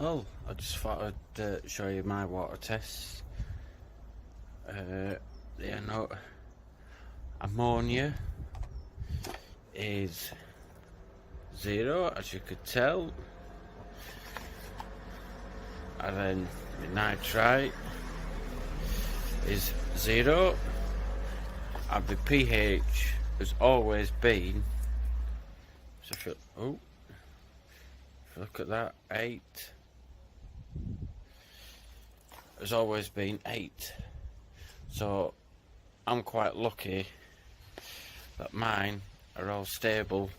Oh, I just thought I'd show you my water tests. No, ammonia is 0, as you could tell. And then the nitrite is 0. And the pH has always been, so if you look at that, 8. Has always been 8. So I'm quite lucky that mine are all stable.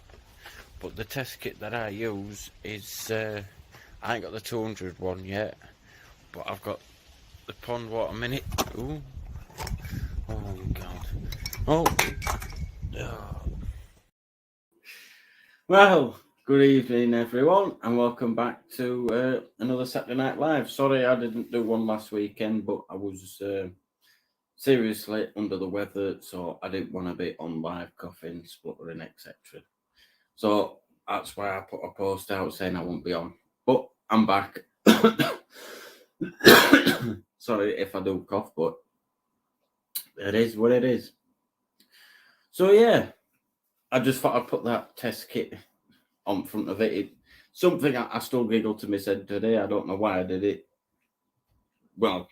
But the test kit that I use is, I ain't got the 200 one yet, but I've got the pond water minute. Ooh. Oh God. Oh. Well, good evening everyone, and welcome back to another Saturday Night Live. Sorry I didn't do one last weekend, but I was seriously under the weather, so I didn't want to be on live coughing, spluttering, etc. So that's why I put a post out saying I won't be on. But I'm back. Sorry if I do cough, but it is what it is. So yeah, I just thought I'd put that test kit on front of it. Something I still giggle to myself today. I don't know why I did it. Well,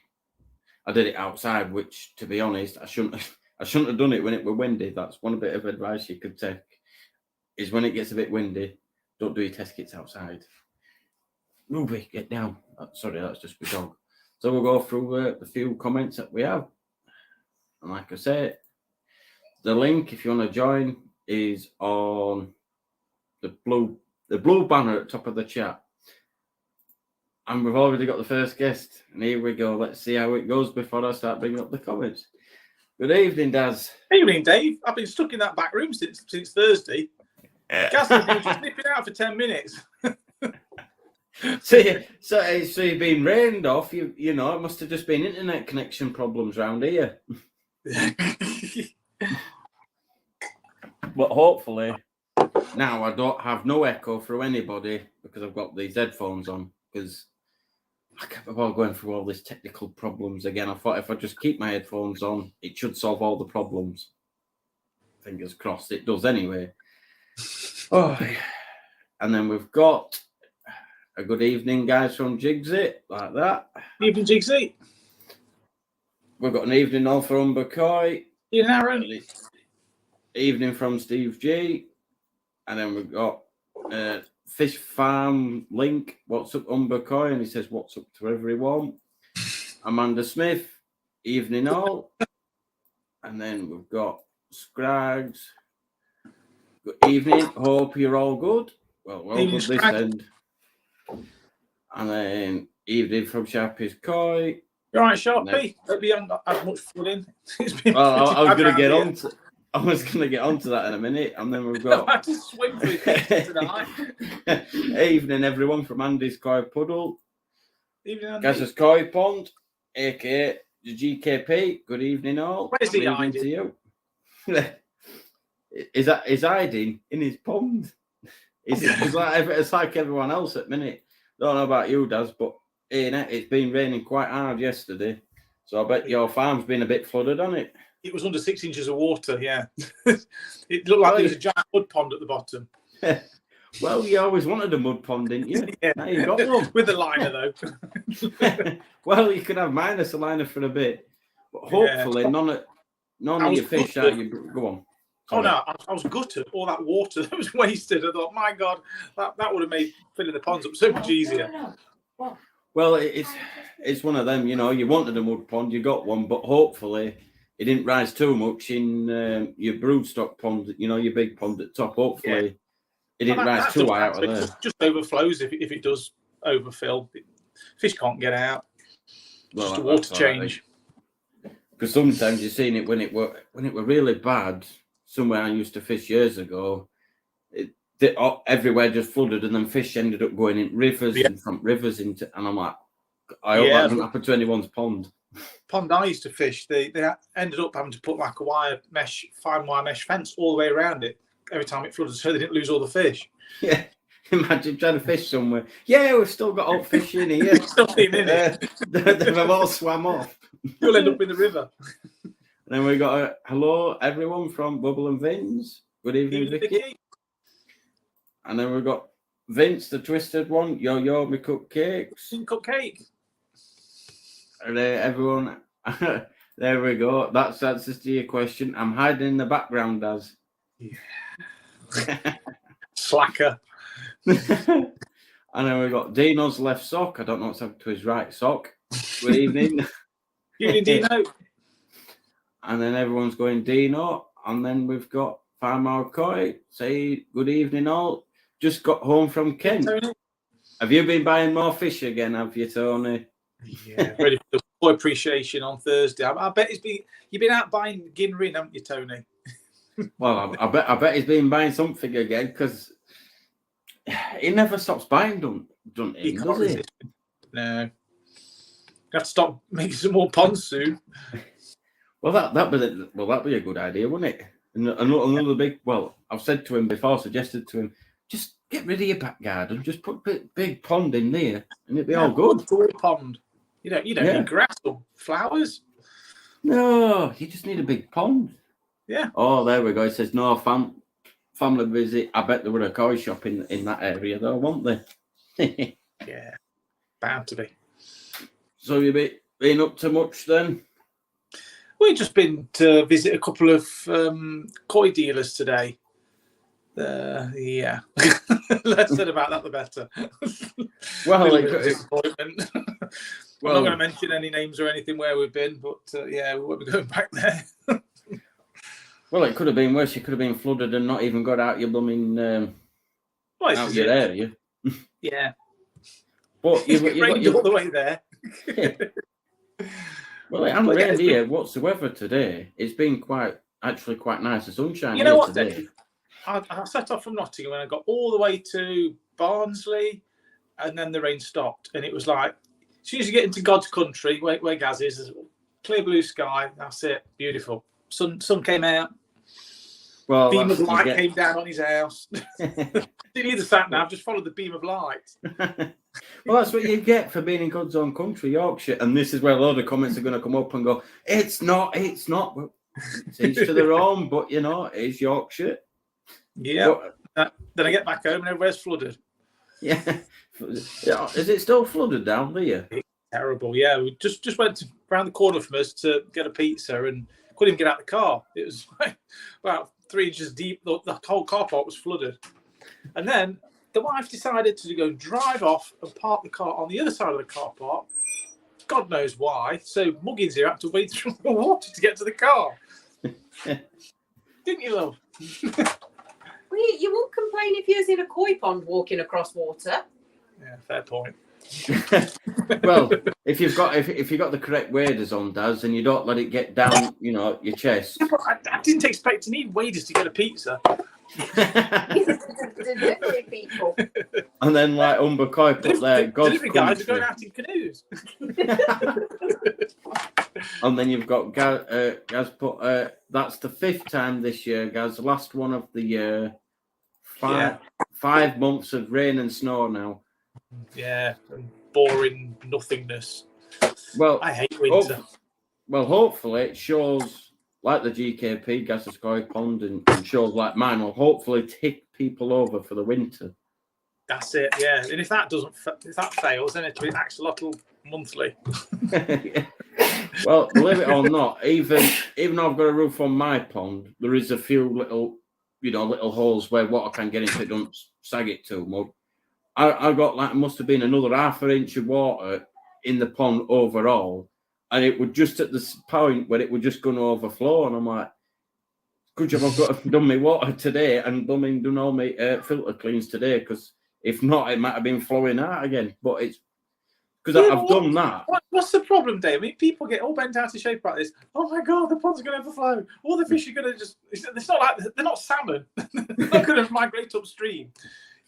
I did it outside, which, to be honest, I shouldn't have done it when it were windy. That's one bit of advice you could take, is when it gets a bit windy, don't do your test kits outside. Ruby, get down. Sorry, that's just my dog. So we'll go through the few comments that we have. And like I say, the link, if you want to join, is on the blue banner at the top of the chat. And we've already got the first guest. And here we go. Let's see how it goes before I start bringing up the comments. Good evening, Daz. Evening, Dave. I've been stuck in that back room since Thursday. Gaz has been just nipping out for 10 minutes. So you've been rained off. You know, it must have just been internet connection problems around here. But hopefully now I don't have no echo through anybody because I've got these headphones on, because I can't be going through all these technical problems again. I thought if I just keep my headphones on, it should solve all the problems. Fingers crossed it does anyway. Oh, and then we've got a good evening, guys, from Jigsy, like that. Evening, Jigsy. We've got an evening all from Umbercoy. Evening, Aaron. Evening from Steve G. And then we've got Fish Farm Link. What's up, Umbercoy? And he says, what's up to everyone? Amanda Smith. Evening all. And then we've got Scrags. Good evening. Hope you're all good. Well, good this end. And then evening from Sharpie's Koi. You're right, Sharpie. Hope you haven't had much flooding. Well, I was going to get on to. I was going to get onto that in a minute, and then we've got. I had to swim through tonight. Evening, everyone, from Andy's Koi Puddle. Evening, Andy. Gaz's Koi Pond, aka the GKP. Good evening, all. Where's he hiding? To you. Is hiding in his pond? It's like everyone else at minute. Don't know about you, Daz, but it's been raining quite hard yesterday, so I bet your farm's been a bit flooded, hasn't it? It was under 6 inches of water, yeah. It looked like there was a giant mud pond at the bottom. Well, you always wanted a mud pond, didn't you? Yeah. Now you got one. With a liner, though. Well, you can have minus a liner for a bit. But hopefully none of your fish out. Go on. Sorry. Oh, no, I was gutted. All that water that was wasted. I thought, my God, that would have made filling the ponds up so much easier. Well, it's one of them, you know, you wanted a mud pond, you got one, but hopefully it didn't rise too much in your broodstock pond, you know, your big pond at the top. Hopefully it didn't rise too high out of there. Just overflows if it does overfill. Fish can't get out. Well, just a water change. Because sometimes you've seen it when it were really bad. Somewhere I used to fish years ago, everywhere just flooded, and then fish ended up going in rivers and from rivers into. And I'm like, I hope that doesn't happen to anyone's pond. Pond I used to fish, they ended up having to put like a fine wire mesh fence all the way around it every time it flooded, so they didn't lose all the fish. Yeah, Imagine trying to fish somewhere. Yeah, we've still got old fish in here. Something in it. They've all swam off. You'll end up in the river. And then we got a hello, everyone from Bubble and Vince. Good evening, Vicky. And then we've got Vince, the twisted one. Yo, me cupcakes. Cupcake. And everyone, there we go. That's answers to your question. I'm hiding in the background, Daz. Yeah. Slacker. And then we've got Dino's left sock. I don't know what's happened to his right sock. Good evening. Good evening, Dino. And then everyone's going Dino. And then we've got Farmer Coy. Say good evening, all. Just got home from Kent. Tony? Have you been buying more fish again, have you, Tony? Yeah, ready for the full appreciation on Thursday. I bet you've been out buying Ginrin, haven't you, Tony? Well, I bet he's been buying something again because he never stops buying, does he? No. You have to stop making some more ponds soon. Well, that'd be a good idea, wouldn't it? And another big. Well, I've said to him before, suggested to him, just get rid of your back garden, just put a big pond in there, and it'd be all good. Full pond. You don't need grass or flowers. No, you just need a big pond. Yeah. Oh, there we go. It says no family visit. I bet there were a koi shop in that area, though, weren't there? Yeah, bound to be. So you've been up to much then? We've just been to visit a couple of koi dealers today. Yeah. Less said about that, the better. Well, disappointment. We're not going to mention any names or anything where we've been, but yeah, we won't be going back there. Well, it could have been worse. You could have been flooded and not even got out your blooming out your area. Yeah. But you've rained all the way there. Yeah. Well, it hasn't rained here whatsoever today. It's been quite nice. The sunshine. You know what? Today. I set off from Nottingham and I got all the way to Barnsley, and then the rain stopped, and it was like as soon as you get into God's country, where Gaz is, there's clear blue sky. That's it. Beautiful. Sun came out. Well, beam of light came down on his house. Didn't need the sat nav, just followed the beam of light. Well, that's what you get for being in God's own country, Yorkshire. And this is where a load of comments are going to come up and go, it's not. Well, it's each to their own, but it's Yorkshire. Yeah. Then I get back home and everywhere's flooded. Yeah. Is it still flooded down there? It's terrible. Yeah. We just went around the corner from us to get a pizza and couldn't even get out of the car. It was about 3 inches deep. The whole car park was flooded. And then the wife decided to go drive off and park the car on the other side of the car park. God knows why. So Muggins here had to wade through the water to get to the car. Didn't you, love? Well, you won't complain if you're in a koi pond walking across water. Yeah, fair point. Well, if you've got the correct waders on, Daz, and you don't let it get down, your chest. Yeah, but I didn't expect to need waders to get a pizza. People. And then like Umber Koi put there, God's delivery guys are going out in canoes. And then you've got Gaz put that's the 5th time this year, Gaz. Last one of the year. 5 months of rain and snow now. Yeah, and boring nothingness. Well, I hate winter. Hopefully it shows like the GKP Gaz's Koi Pond and shows like mine will hopefully tick people over for the winter. That's it, yeah. And if that fails, then it'll be axolotl monthly. Well, believe it or not, even though I've got a roof on my pond, there is a few little holes where water can get into. It don't sag it too much. I got must have been another half an inch of water in the pond overall, and it would just at the point where it was just going to overflow, and I'm like, good job I've done my water today and done all my filter cleans today, because if not, it might have been flowing out again. But it's because I've done that. What's the problem, Dave? I mean, people get all bent out of shape like this. Oh my God, the pond's going to overflow. All the fish are going to just. It's not like they're not salmon. They're not going to migrate upstream.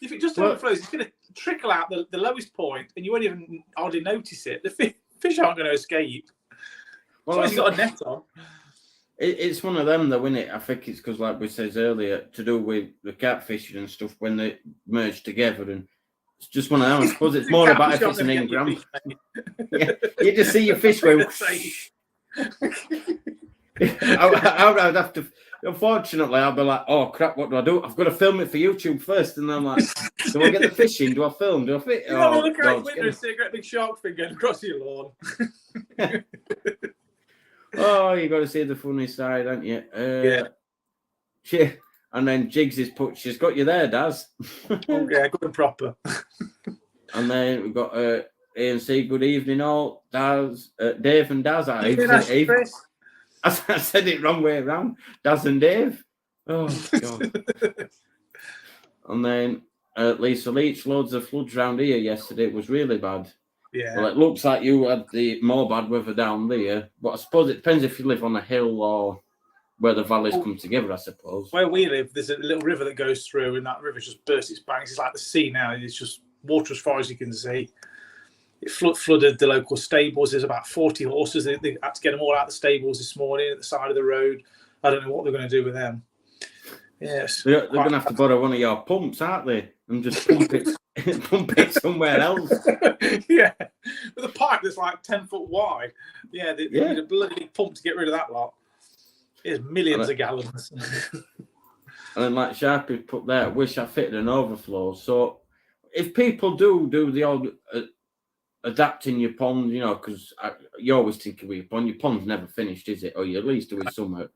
If it just overflows, it's going to trickle out the lowest point, and you won't even hardly notice it. The fish aren't going to escape. Well, so he's got a net on. It's one of them, though, isn't it? I think it's because, like we said earlier, to do with the catfishing and stuff when they merge together, and it's just one of them. I suppose it's more about if it's an in-gram. Yeah, you just see your fish going. I'd have to. Unfortunately, I'll be like, "Oh crap! What do I do? I've got to film it for YouTube first." And I'm like, "Do I get the fish in? Do I film? Do I fit?" You want to look out window and see a great big shark fin going across your lawn. Oh, you got to see the funny side, haven't you? Yeah. Yeah. And then Jigs is put. She's got you there, Daz. Oh yeah, good and proper. And then we've got ANC. Good evening, all. Daz, Dave, and Daz. I said it wrong way around. Daz and Dave. Oh God. And then Lisa Leach. Loads of floods round here yesterday. It was really bad. Yeah. Well, it looks like you had the more bad weather down there, but I suppose it depends if you live on a hill or where the valleys come together, I suppose. Where we live, there's a little river that goes through, and that river just bursts its banks. It's like the sea now. It's just water as far as you can see. It flooded the local stables. There's about 40 horses. They had to get them all out of the stables this morning at the side of the road. I don't know what they're going to do with them. Yes. They're going to have to borrow one of your pumps, aren't they? And just pump it somewhere else. Yeah. With a pipe that's like 10 foot wide. Yeah, they need a bloody pump to get rid of that lot. It's millions of gallons. And then, like Sharpie put there, wish I fitted an overflow. So if people do the old adapting your pond, because you always think of your pond's never finished, is it? Or you at least do it somewhere.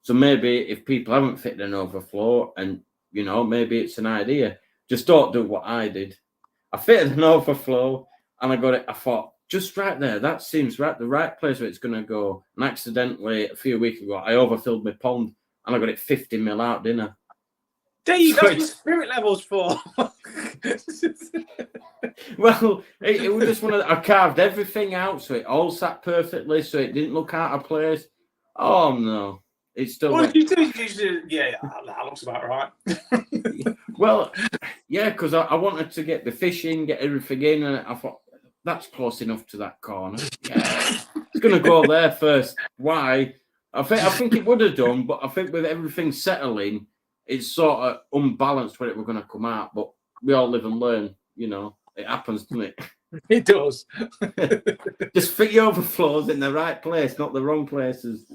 So maybe if people haven't fitted an overflow and, maybe it's an idea, just don't do what I did. I fitted an overflow and I got it. I thought, just right there, that seems right, the right place where it's going to go. And accidentally, a few weeks ago, I overfilled my pond and I got it 50 mil out dinner. Dave, that's what spirit levels for. Well, it was just I carved everything out so it all sat perfectly, so it didn't look out of place. Oh, no. It's still. What did you do? Yeah, that looks about right. Well, yeah, because I wanted to get the fish in, get everything in, and I thought, that's close enough to that corner. Yeah, it's going to go there first. Why? I think it would have done, but I think with everything settling, it's sort of unbalanced where it were going to come out. But we all live and learn, It happens, doesn't it? It does. Just fit your overflows in the right place, not the wrong places.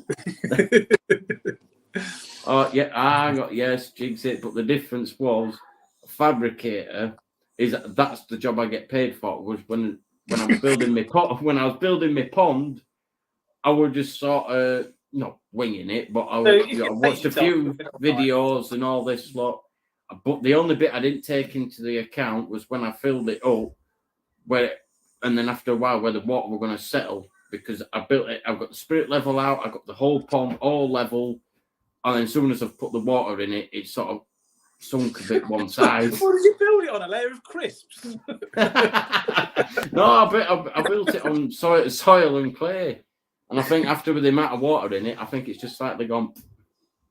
Oh, yeah, I got, Jigs it. But the difference was, fabricator that's the job I get paid for. Was when I was building my pot, when I was building my pond, I would just sort of not winging it, but I watched a few videos and all this lot. But the only bit I didn't take into the account was when I filled it up, and then after a while where the water were going to settle, because I built it. I've got the spirit level out. I got the whole pond all level, and then as soon as I've put the water in it, it sort of sunk a bit one side. What did you build it on? A layer of crisps? No, I built it on soil and clay, and I think after with the amount of water in it, I think it's just slightly gone.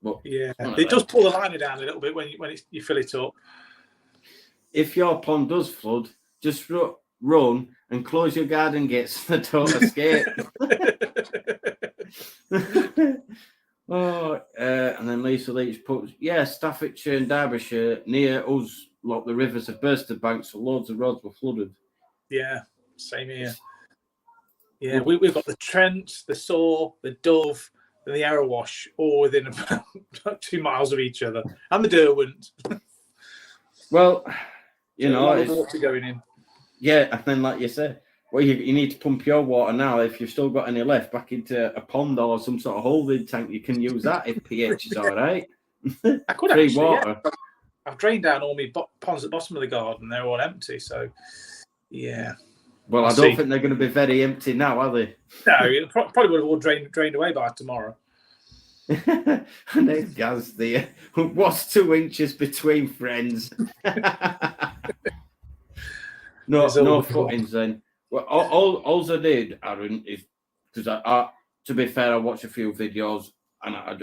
But yeah, it does pull the liner down a little bit when you fill it up. If your pond does flood, just run and close your garden gates so they don't escape. And then Lisa Leach puts, Staffordshire and Derbyshire near us, like the rivers have burst the banks, so loads of roads were flooded. Yeah, same here. Yeah, we've got the Trent, the Soar, the Dove, and the Arrowash all within about 2 miles of each other, and the Derwent. Well, it's water going in. Yeah, and then like you said, well, you need to pump your water now. If you've still got any left, back into a pond or some sort of holding tank, you can use that if pH is all right. I could free actually, water. Yeah. I've drained down all my ponds at the bottom of the garden. They're all empty. So, yeah. Well, I don't think they're going to be very empty now, are they? No, it probably would have all drained away by tomorrow. And then Gaz there. What's 2 inches between friends? No footings then. Well, all I did, Aaron, is because I to be fair, I watched a few videos and I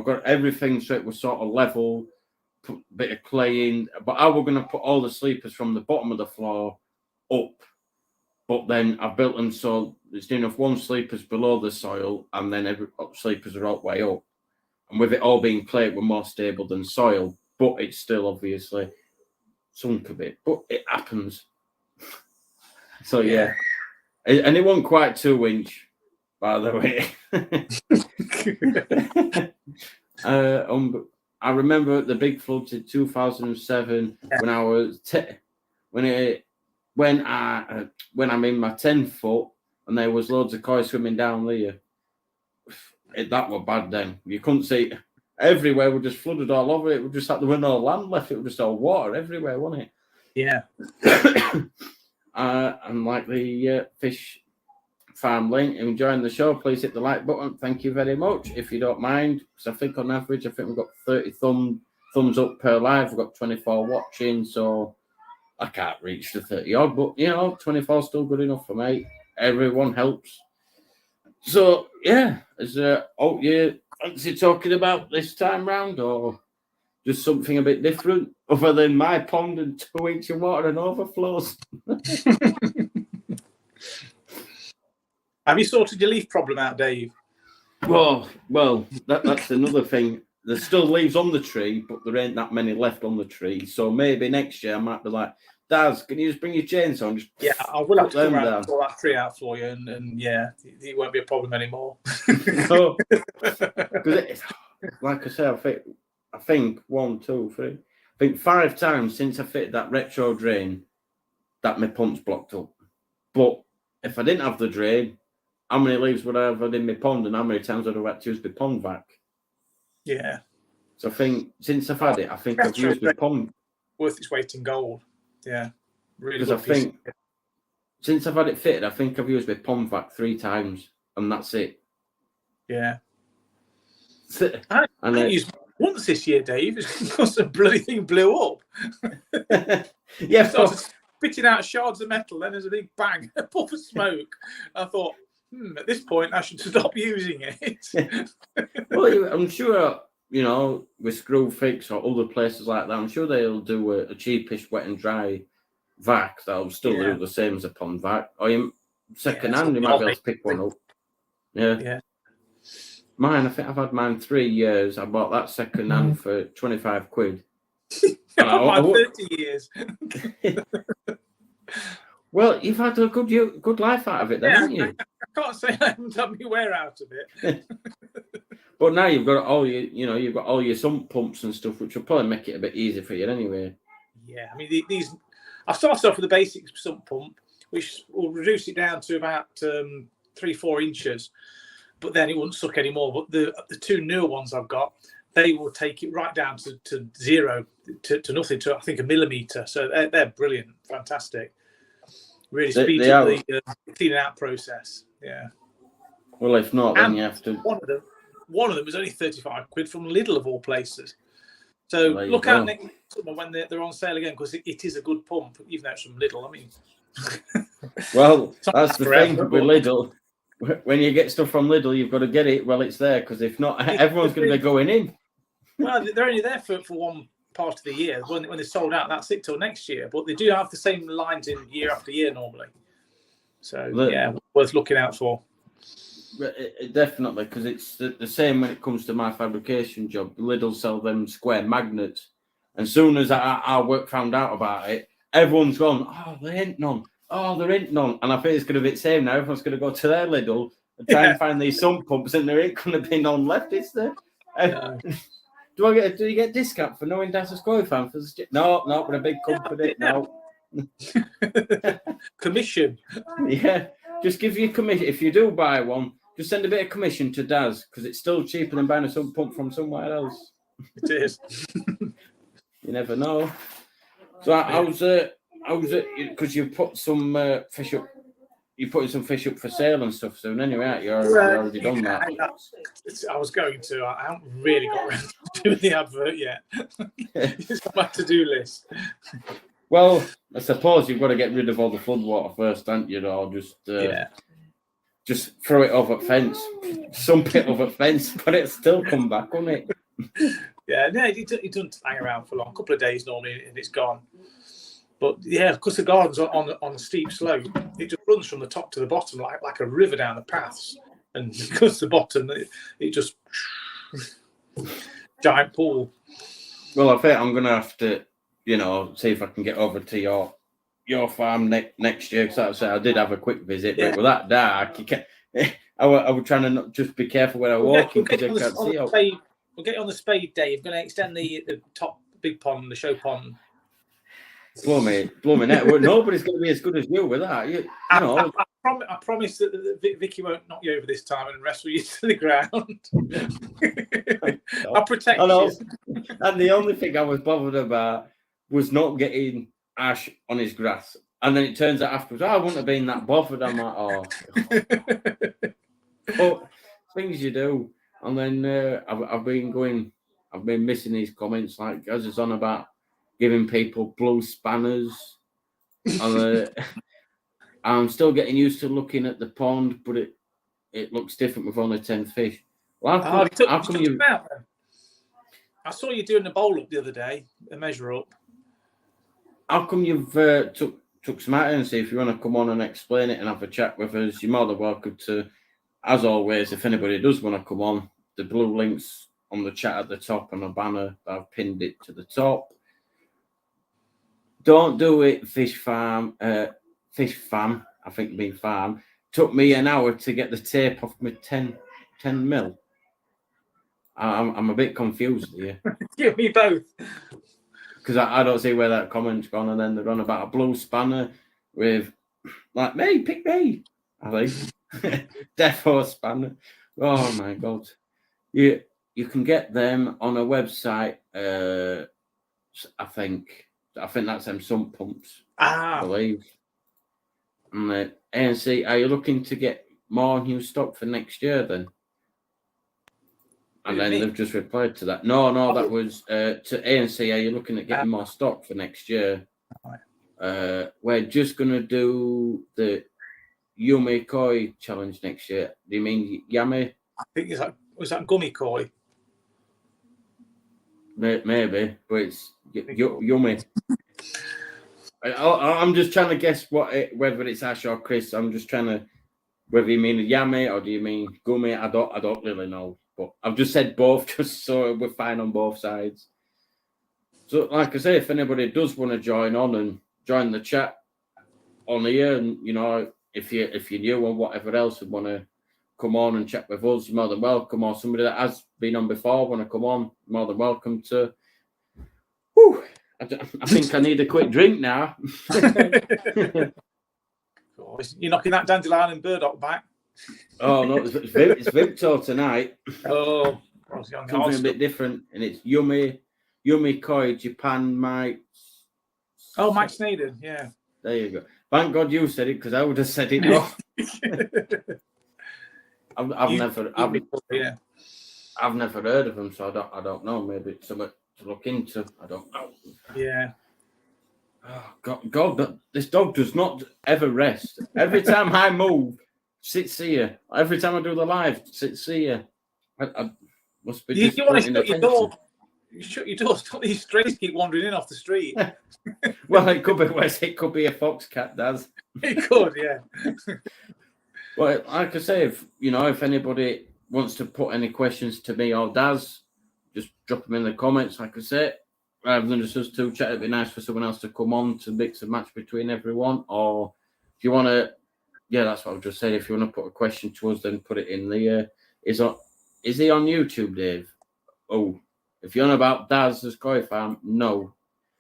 got everything so it was sort of level, put a bit of clay in, but I was going to put all the sleepers from the bottom of the floor up But then I've built them so there's enough one sleepers below the soil, and then every sleepers are all the way up. And with it all being clay, we're more stable than soil, but it's still obviously sunk a bit. But it happens. So yeah. And it wasn't quite 2-inch, by the way. I remember the big floods in 2007 when I was when I'm in my 10 foot and there was loads of koi swimming down there. That was bad then. You couldn't see everywhere. We just flooded all over it. We just had there was no land left. It was just all water everywhere, wasn't it? Yeah. And like the fish farm link, enjoying the show, please hit the like button. Thank you very much. If you don't mind, because I think on average, we've got 30 thumbs up per live. We've got 24 watching, so I can't reach the 30 odd, but 24 is still good enough for me. Everyone helps. So yeah, is all you fancy talking about this time round, or just something a bit different other than my pond and 2 inch of water and overflows? Have you sorted your leaf problem out, Dave? Well, that's another thing. There's still leaves on the tree, but there ain't that many left on the tree. So maybe next year I might be like, Daz, can you just bring your chainsaw and just I will have to come around and pull that tree out for you, and it won't be a problem anymore. No, because like I said, I think 1, 2, 3, I think 5 times since I fitted that retro drain that my pump's blocked up. But if I didn't have the drain, how many leaves would I have had in my pond, and how many times would I have had to use the pond vac? Yeah. So I think since I've had it, I think I've used the pond worth its weight in gold. Yeah, really. Because I think since I've had it fitted, I think I've used my pond vac 3 times, and that's it. Yeah. I used once this year, Dave, because the bloody thing blew up. Yeah, so I was spitting out shards of metal, then there's a big bang, a puff of smoke. I thought, at this point, I should stop using it. Well, I'm sure, with Screwfix or other places like that, I'm sure they'll do a cheapish wet and dry vac that'll still do the same as a pond vac. Or second hand, you might be able to pick one up. Yeah. Mine, I think I've had mine 3 years. I bought that second hand for 25 quid. I've had 30 years. Well, you've had a good life out of it, then, haven't you? I can't say I haven't done my wear out of it. But now you've got all you've got all your sump pumps and stuff, which will probably make it a bit easier for you anyway. Yeah, I mean I started off with the basic sump pump, which will reduce it down to about 3-4 inches, but then it wouldn't suck anymore. But the 2 newer ones I've got, they will take it right down to zero, to nothing, to I think 1 millimeter. So they're brilliant, fantastic. Really speeds up the cleaning out process. Yeah. Well, if not, then you have to. One of them was only 35 quid from Lidl of all places. So look out next summer when they're on sale again, because it is a good pump, even though it's from Lidl. I mean, well, that's the thing with Lidl. When you get stuff from Lidl, you've got to get it while it's there, because if not, everyone's going to be going in. Well, they're only there for one part of the year. When they're sold out, that's it till next year. But they do have the same lines in year after year normally. So worth looking out for. Definitely, because it's the same when it comes to my fabrication job. Lidl sell them square magnets, and soon as our work found out about it, everyone's gone, oh, there ain't none. Oh, there ain't none. And I think it's going to be the same now. Everyone's going to go to their Lidl and try and find these sump pumps, and there ain't going to be none left, is there? Do you get a discount for knowing Daz's Koi fan? No, we're a big company. No. Commission. Yeah, just give you a commission. If you do buy one, just send a bit of commission to Daz, because it's still cheaper than buying a sump pump from somewhere else. It is. You never know. So I was because you put some fish up. You're putting some fish up for sale and stuff soon anyway, you're already done that. I was going to. I haven't really got around to doing the advert yet. It's on my to-do list. Well, I suppose you've got to get rid of all the floodwater first, haven't you? Or just throw it over a fence, sump it over a fence, but it'll still come back, won't it? Yeah, no, it doesn't hang around for long. A couple of days normally, and it's gone. But yeah, because the garden's on a steep slope, it just runs from the top to the bottom like a river down the paths. And because the bottom, it just giant pool. Well, I think I'm going to have to, see if I can get over to your farm next year. Because I did have a quick visit, but with that dark, you can't. I was trying to not just be careful when I walk because I can't see. We'll get you on the spade day. I'm going to extend the top big pond, the show pond. Blow me net. Well, nobody's going to be as good as you with that. I promise that Vicky won't knock you over this time and wrestle you to the ground. I'll protect you. And the only thing I was bothered about was not getting ash on his grass. And then it turns out afterwards, I wouldn't have been that bothered. I'm like, oh. But things you do. And then I've been missing these comments like as it's on about giving people blue spanners. And, I'm still getting used to looking at the pond, but it looks different with only 10 fish. Well, I saw you doing the bowl up the other day, a measure up. How come you've took some out and see if you want to come on and explain it and have a chat with us? You're more than welcome to. As always, if anybody does want to come on, the blue link's on the chat at the top and a banner. I've pinned it to the top. Don't do it, Fish Fam. I think you mean farm. Took me an hour to get the tape off my 10 mil. I'm a bit confused here. Give me both. Because I don't see where that comment's gone, and then they're on about a blue spanner with, like, me, pick me. I think. Defo spanner. Oh, my God. You can get them on a website, I think that's them sump pumps, I believe. And ANC, are you looking to get more new stock for next year then? And then they've just replied to that. No, that was to ANC. Are you looking at getting more stock for next year? We're just going to do the Yumi Koi challenge next year. Do you mean Yami? I think was that Gummy Koi? Maybe, but it's Yumi. I'm just trying to guess whether it's Ash or Chris. I'm just trying to whether you mean Yami or do you mean Gummy. I don't really know, but I've just said both just so we're fine on both sides. So, like I say, if anybody does want to join on and join the chat on here, and if you're new or whatever else and want to come on and chat with us, you're more than welcome. Or somebody that has been on before want to come on, more than welcome to. Whew. I think I need a quick drink now. You're knocking that dandelion and burdock back. Oh no, it's Victor tonight. Oh, something a bit different, and it's Yumi Koi Japan Mike. Oh, Mike Sneeden, yeah. There you go. Thank God you said it because I would have said it wrong. I've never heard of them, so I don't know. Maybe it's something to look into. I don't know. Yeah. Oh, God, this dog does not ever rest. Every time I move, sits here. Every time I do the live, sits here. I must be. You want to shut your door? You shut your door. Stop these strays keep wandering in off the street. Well, it could be worse. It could be a fox cat, Daz. It could, yeah. Well, like I say, if anybody wants to put any questions to me or Daz, just drop them in the comments. Like I say, rather than just us two chat, it'd be nice for someone else to come on to mix and match between everyone. Or if you want to, that's what I've just said. If you want to put a question to us, then put it in the. Is he on YouTube, Dave? Oh, if you're on about Daz's Koi Farm, no.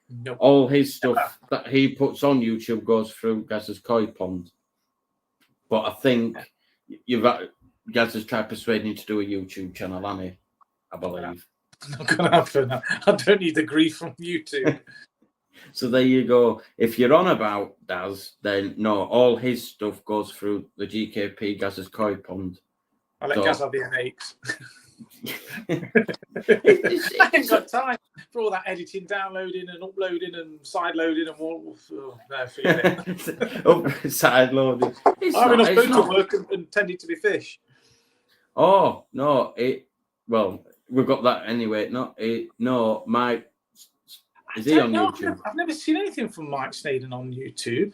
Nope. All his stuff that he puts on YouTube goes through Gaz's Koi Pond. But I think Gaz has tried persuading you to do a YouTube channel, hasn't he? I believe. Not going to happen. I don't need the grief from YouTube. So there you go. If you're on about Daz, then no, all his stuff goes through the GKP Gaz's Koi Pond. I'll let Gaz have the NX. I haven't got time for all that editing, downloading and uploading and side loading and all. Oh, no, forget it. Side loading. I have enough food to work and tending to be fish. Oh, no. We've got that anyway. Is he on No, YouTube? I've never seen anything from Mike Snaden on YouTube.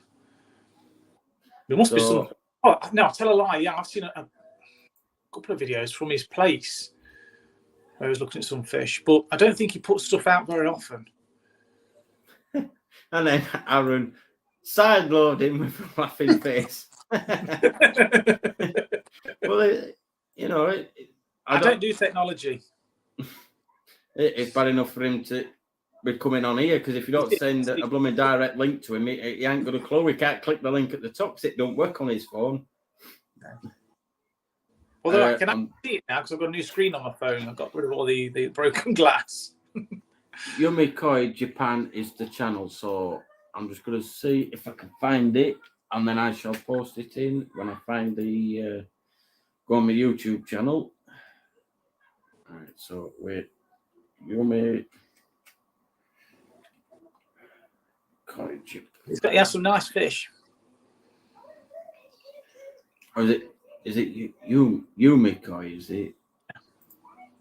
There must be So- some. Oh no, I'll tell a lie. Yeah, I've seen a couple of videos from his place where he was looking at some fish, but I don't think he puts stuff out very often. And then Aaron sideload him with a laughing face. Well, you know, I don't do technology. it's bad enough for him to be coming on here, because if you don't send a blooming direct link to him, he ain't got a clue. He can't click the link at the top because it don't work on his phone. Although I can actually see it now because I've got a new screen on my phone. I've got rid of all the broken glass. Yumi Koi Japan is the channel, so I'm just going to see if I can find it, and then I shall post it in when I find the go on my YouTube channel. All right, so wait, Yumi Koi Japan. He has some nice fish. Or is it Yumi Koi? Is it?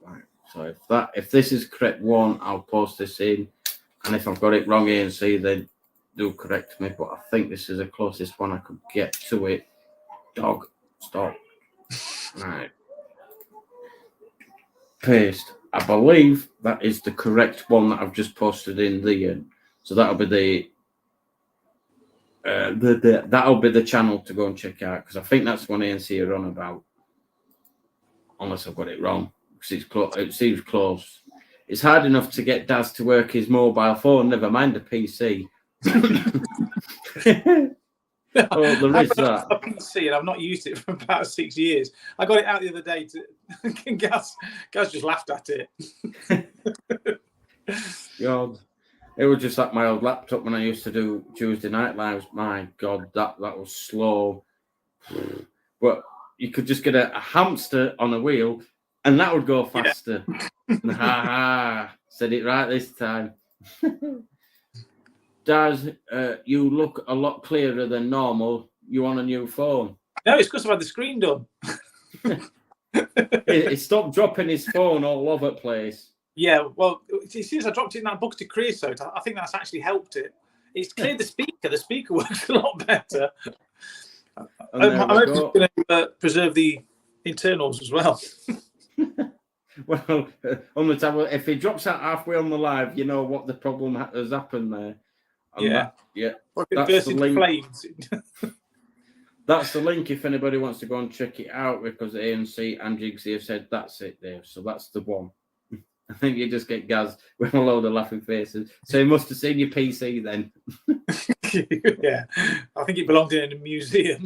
Right. So if this is correct one, I'll post this in, and if I've got it wrong, ANC, then do correct me. But I think this is the closest one I could get to it. Dog, stop. Right. Paste. I believe that is the correct one that I've just posted in the. So that'll be that'll be the channel to go and check out, because I think that's one ANC are on about. Unless I've got it wrong, because it's close. It seems close. It's hard enough to get Daz to work his mobile phone, never mind a PC. Oh, there is that. A PC, and I've not used it for about 6 years. I got it out the other day. Gaz just laughed at it. God, it was just like my old laptop when I used to do Tuesday night lives. My God, that was slow. But you could just get a hamster on a wheel, and that would go faster. Yeah. Ha! Said it right this time. Daz, you look a lot clearer than normal. You on a new phone? No, it's because I've had the screen done. He stopped dropping his phone all over the place. Yeah, well, as soon as I dropped it in that bucket of creosote, I think that's actually helped it. It's cleared the speaker. The speaker works a lot better. I'm hoping it's going to preserve the internals as well. Well, on the tablet, if he drops out halfway on the live, you know what the problem has happened there. And yeah. That's the link. Flames. That's the link if anybody wants to go and check it out, because ANC and Jigsy have said that's it there. So that's the one. I think you just get Gaz with a load of laughing faces. So he must have seen your PC then. Yeah, I think it belonged in a museum.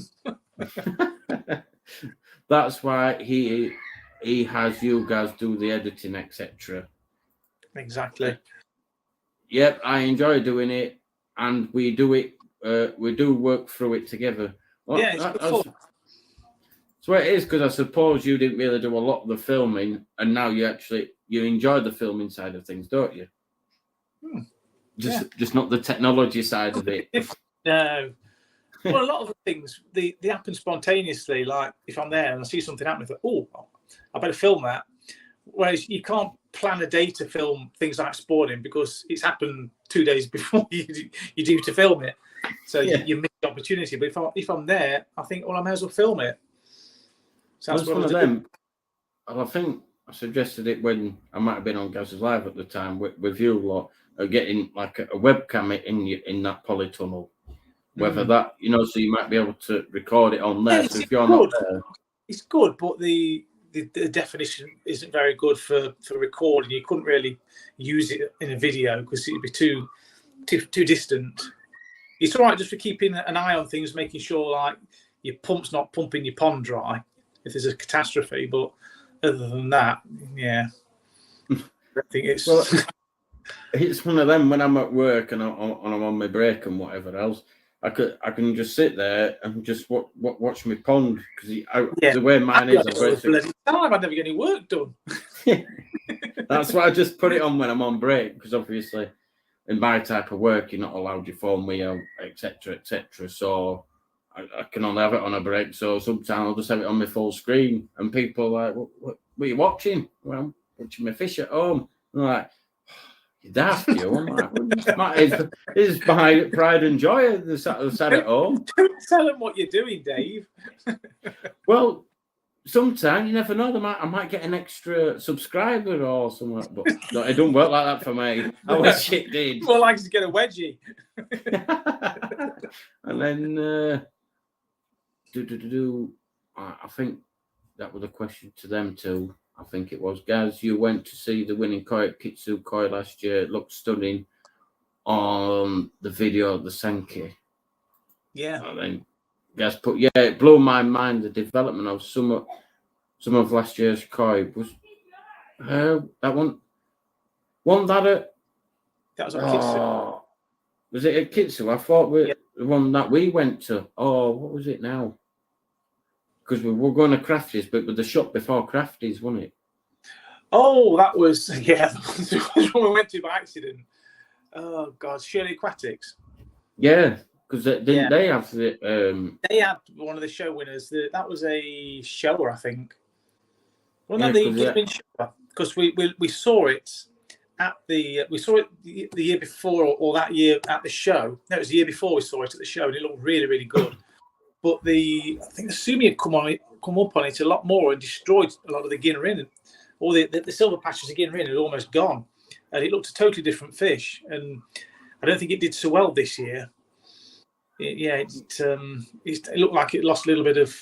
That's why he has you guys do the editing, etc. Exactly. Yep, I enjoy doing it, and we do it. We do work through it together. Well, yeah, it's good fun. So it is, because I suppose you didn't really do a lot of the filming, and now you enjoy the filming side of things, don't you? Just not the technology side of it. No. Well, a lot of the things they happen spontaneously. Like if I'm there and I see something happening, I think, oh, I better film that. Whereas you can't plan a day to film things like sporting, because it's happened 2 days before you do to film it. So you miss the opportunity. But if I'm there, I think, well, I may as well film it. So that's one of them. And I think I suggested it when I might have been on Gaz's Live at the time with you lot, getting like a webcam in that polytunnel. Whether that, so you might be able to record it on there. So if you're not there, it's good, but the definition isn't very good for recording. You couldn't really use it in a video because it'd be too distant. It's all right just for keeping an eye on things, making sure like your pump's not pumping your pond dry if there's a catastrophe. But other than that, yeah, I think it's. Well, it's one of them when I'm at work and I'm on my break and whatever else. I can just sit there and just watch my pond, because the way mine is, I'd never get any work done. That's why I just put it on when I'm on break, because obviously in my type of work you're not allowed your phone with you, etc. So I can only have it on a break. So sometimes I'll just have it on my full screen, and people are like, what are you watching? Well, I'm watching my fish at home. I'm like, daft, you. I'm like, it's my pride and joy. The sat at home. Don't tell them what you're doing, Dave. Well, sometimes you never know. I might get an extra subscriber or something, but no, it don't work like that for me. I wish it did. More likely to get a wedgie. And then I think that was a question to them too. I think it was, Gaz, you went to see the winning koi at Kitsukoi last year. It looked stunning on the video of the Senki. Yeah. And then Gaz put, it blew my mind, the development of some of last year's koi was that one that at That was on Kitsu. Was it at Kitsu? I thought the one that we went to. Oh, what was it now? Because we were going to Crafties, but with the shop before Crafties, wasn't it? Oh, that was the one we went to by accident. Oh God, Shirley Aquatics. Yeah, because they have the They had one of the show winners. That was a shower, I think. Well, Yeah, not the shower, because we saw it at the year before or that year at the show. No, it was the year before we saw it at the show, and it looked really, really good. But I think the Sumi had come up on it a lot more and destroyed a lot of the Ginrin. All the silver patches of Ginrin had almost gone, and it looked a totally different fish. And I don't think it did so well this year. It looked like it lost a little bit of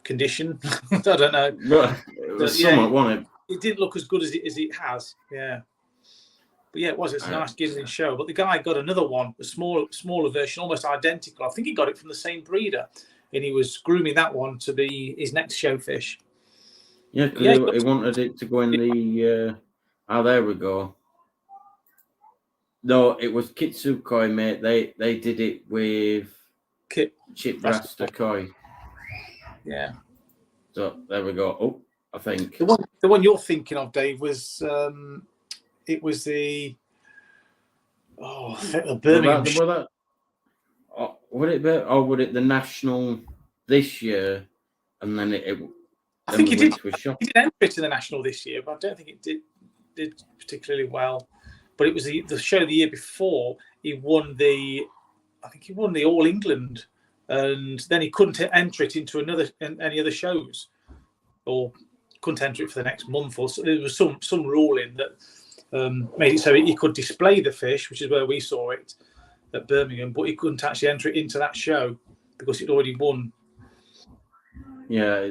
condition. I don't know. Well, it was somewhat, wasn't it? It didn't look as good as it has. Yeah. But yeah, it's a nice Ginrin show. But the guy got another one, a smaller version, almost identical. I think he got it from the same breeder, and he was grooming that one to be his next show fish. Yeah, because he wanted it to go in the. There we go. No, it was Kitsukoi, mate. They did it with Chip Rasta Koi. Yeah. So there we go. Oh, I think the one you're thinking of, Dave, was it was the Birmingham. Would it be? Or would it the national this year? And then I think he did. He did enter to the national this year, but I don't think it did particularly well. But it was the show the year before. He won the All England, and then he couldn't enter it into any other shows, or couldn't enter it for the next month or so. There was some ruling that made it so he could display the fish, which is where we saw it at Birmingham, but he couldn't actually enter it into that show because he'd already won. Yeah,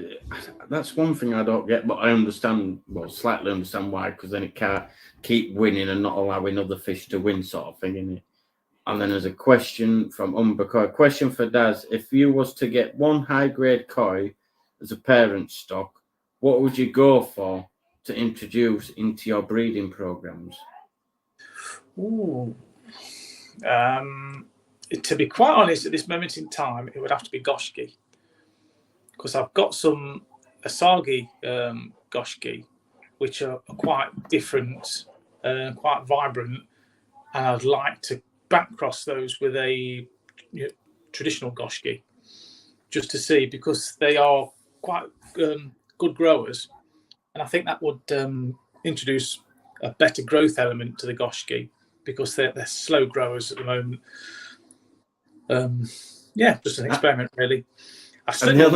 that's one thing I don't get, but I understand, slightly understand why, because then it can't keep winning and not allowing other fish to win, sort of thing, isn't it? And then there's a question from Umbercoy. Question for Daz: if you was to get one high-grade koi as a parent stock, what would you go for to introduce into your breeding programs? Ooh. To be quite honest, at this moment in time, it would have to be Goshki. Because I've got some Asagi Goshki, which are quite different, quite vibrant, and I'd like to back cross those with a traditional Goshki, just to see, because they are quite good growers, and I think that would introduce a better growth element to the Goshki, because they're slow growers at the moment. Just an experiment, really. And the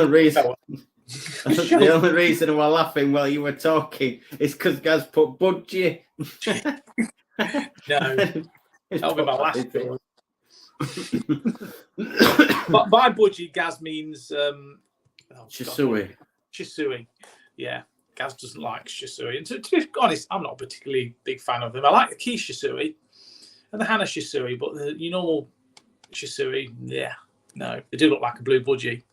only reason we're laughing while you were talking is because Gaz put budgie. No, that'll be my last thing. But by budgie, Gaz means Shisui. Shisui, yeah. Gaz doesn't like Shisui, and to be honest, I'm not a particularly big fan of them. I like the Key Shisui and the Hana Shisui, but the normal Shisui, no, they do look like a blue budgie.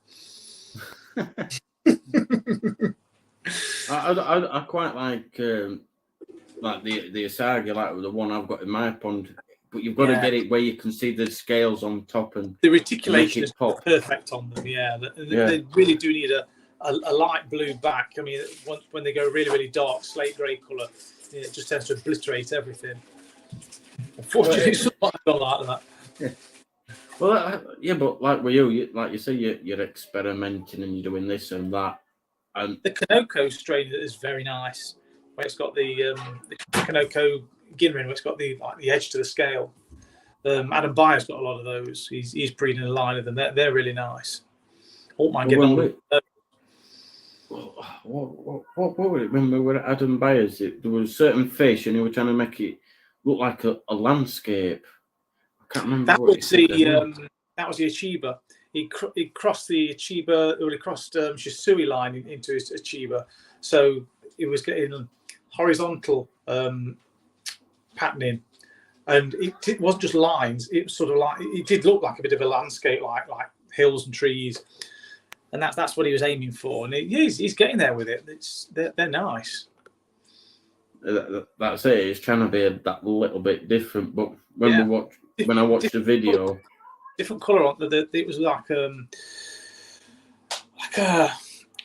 I quite like the Asagi, like the one I've got in my pond, but you've got to get it where you can see the scales on top and the reticulation is perfect on them. They really do need a light blue back. I mean, when they go really, really dark slate grey colour, it just tends to obliterate everything. Unfortunately, I don't like that. Yeah. Well, but like with you, like you say, you're experimenting and you're doing this and that. And the Kanoko strain is very nice. where it's got the Kanoko Ginrin, where it's got the edge to the scale. Adam Byer's got a lot of those. He's breeding a line of them. They're really nice. Oh my goodness. What was it when we were at Adam Byers? There was certain fish, and he was trying to make it look like a landscape. I can't remember. That was the Achiba. He crossed the Achiba, or he crossed Shisui line into his Achiba. So it was getting horizontal patterning, and it wasn't just lines. It was sort of like it did look like a bit of a landscape, like hills and trees. And that's what he was aiming for, and he's getting there with it. They're nice. That's it. It's trying to be that little bit different. But when I watched the video, different color on it was like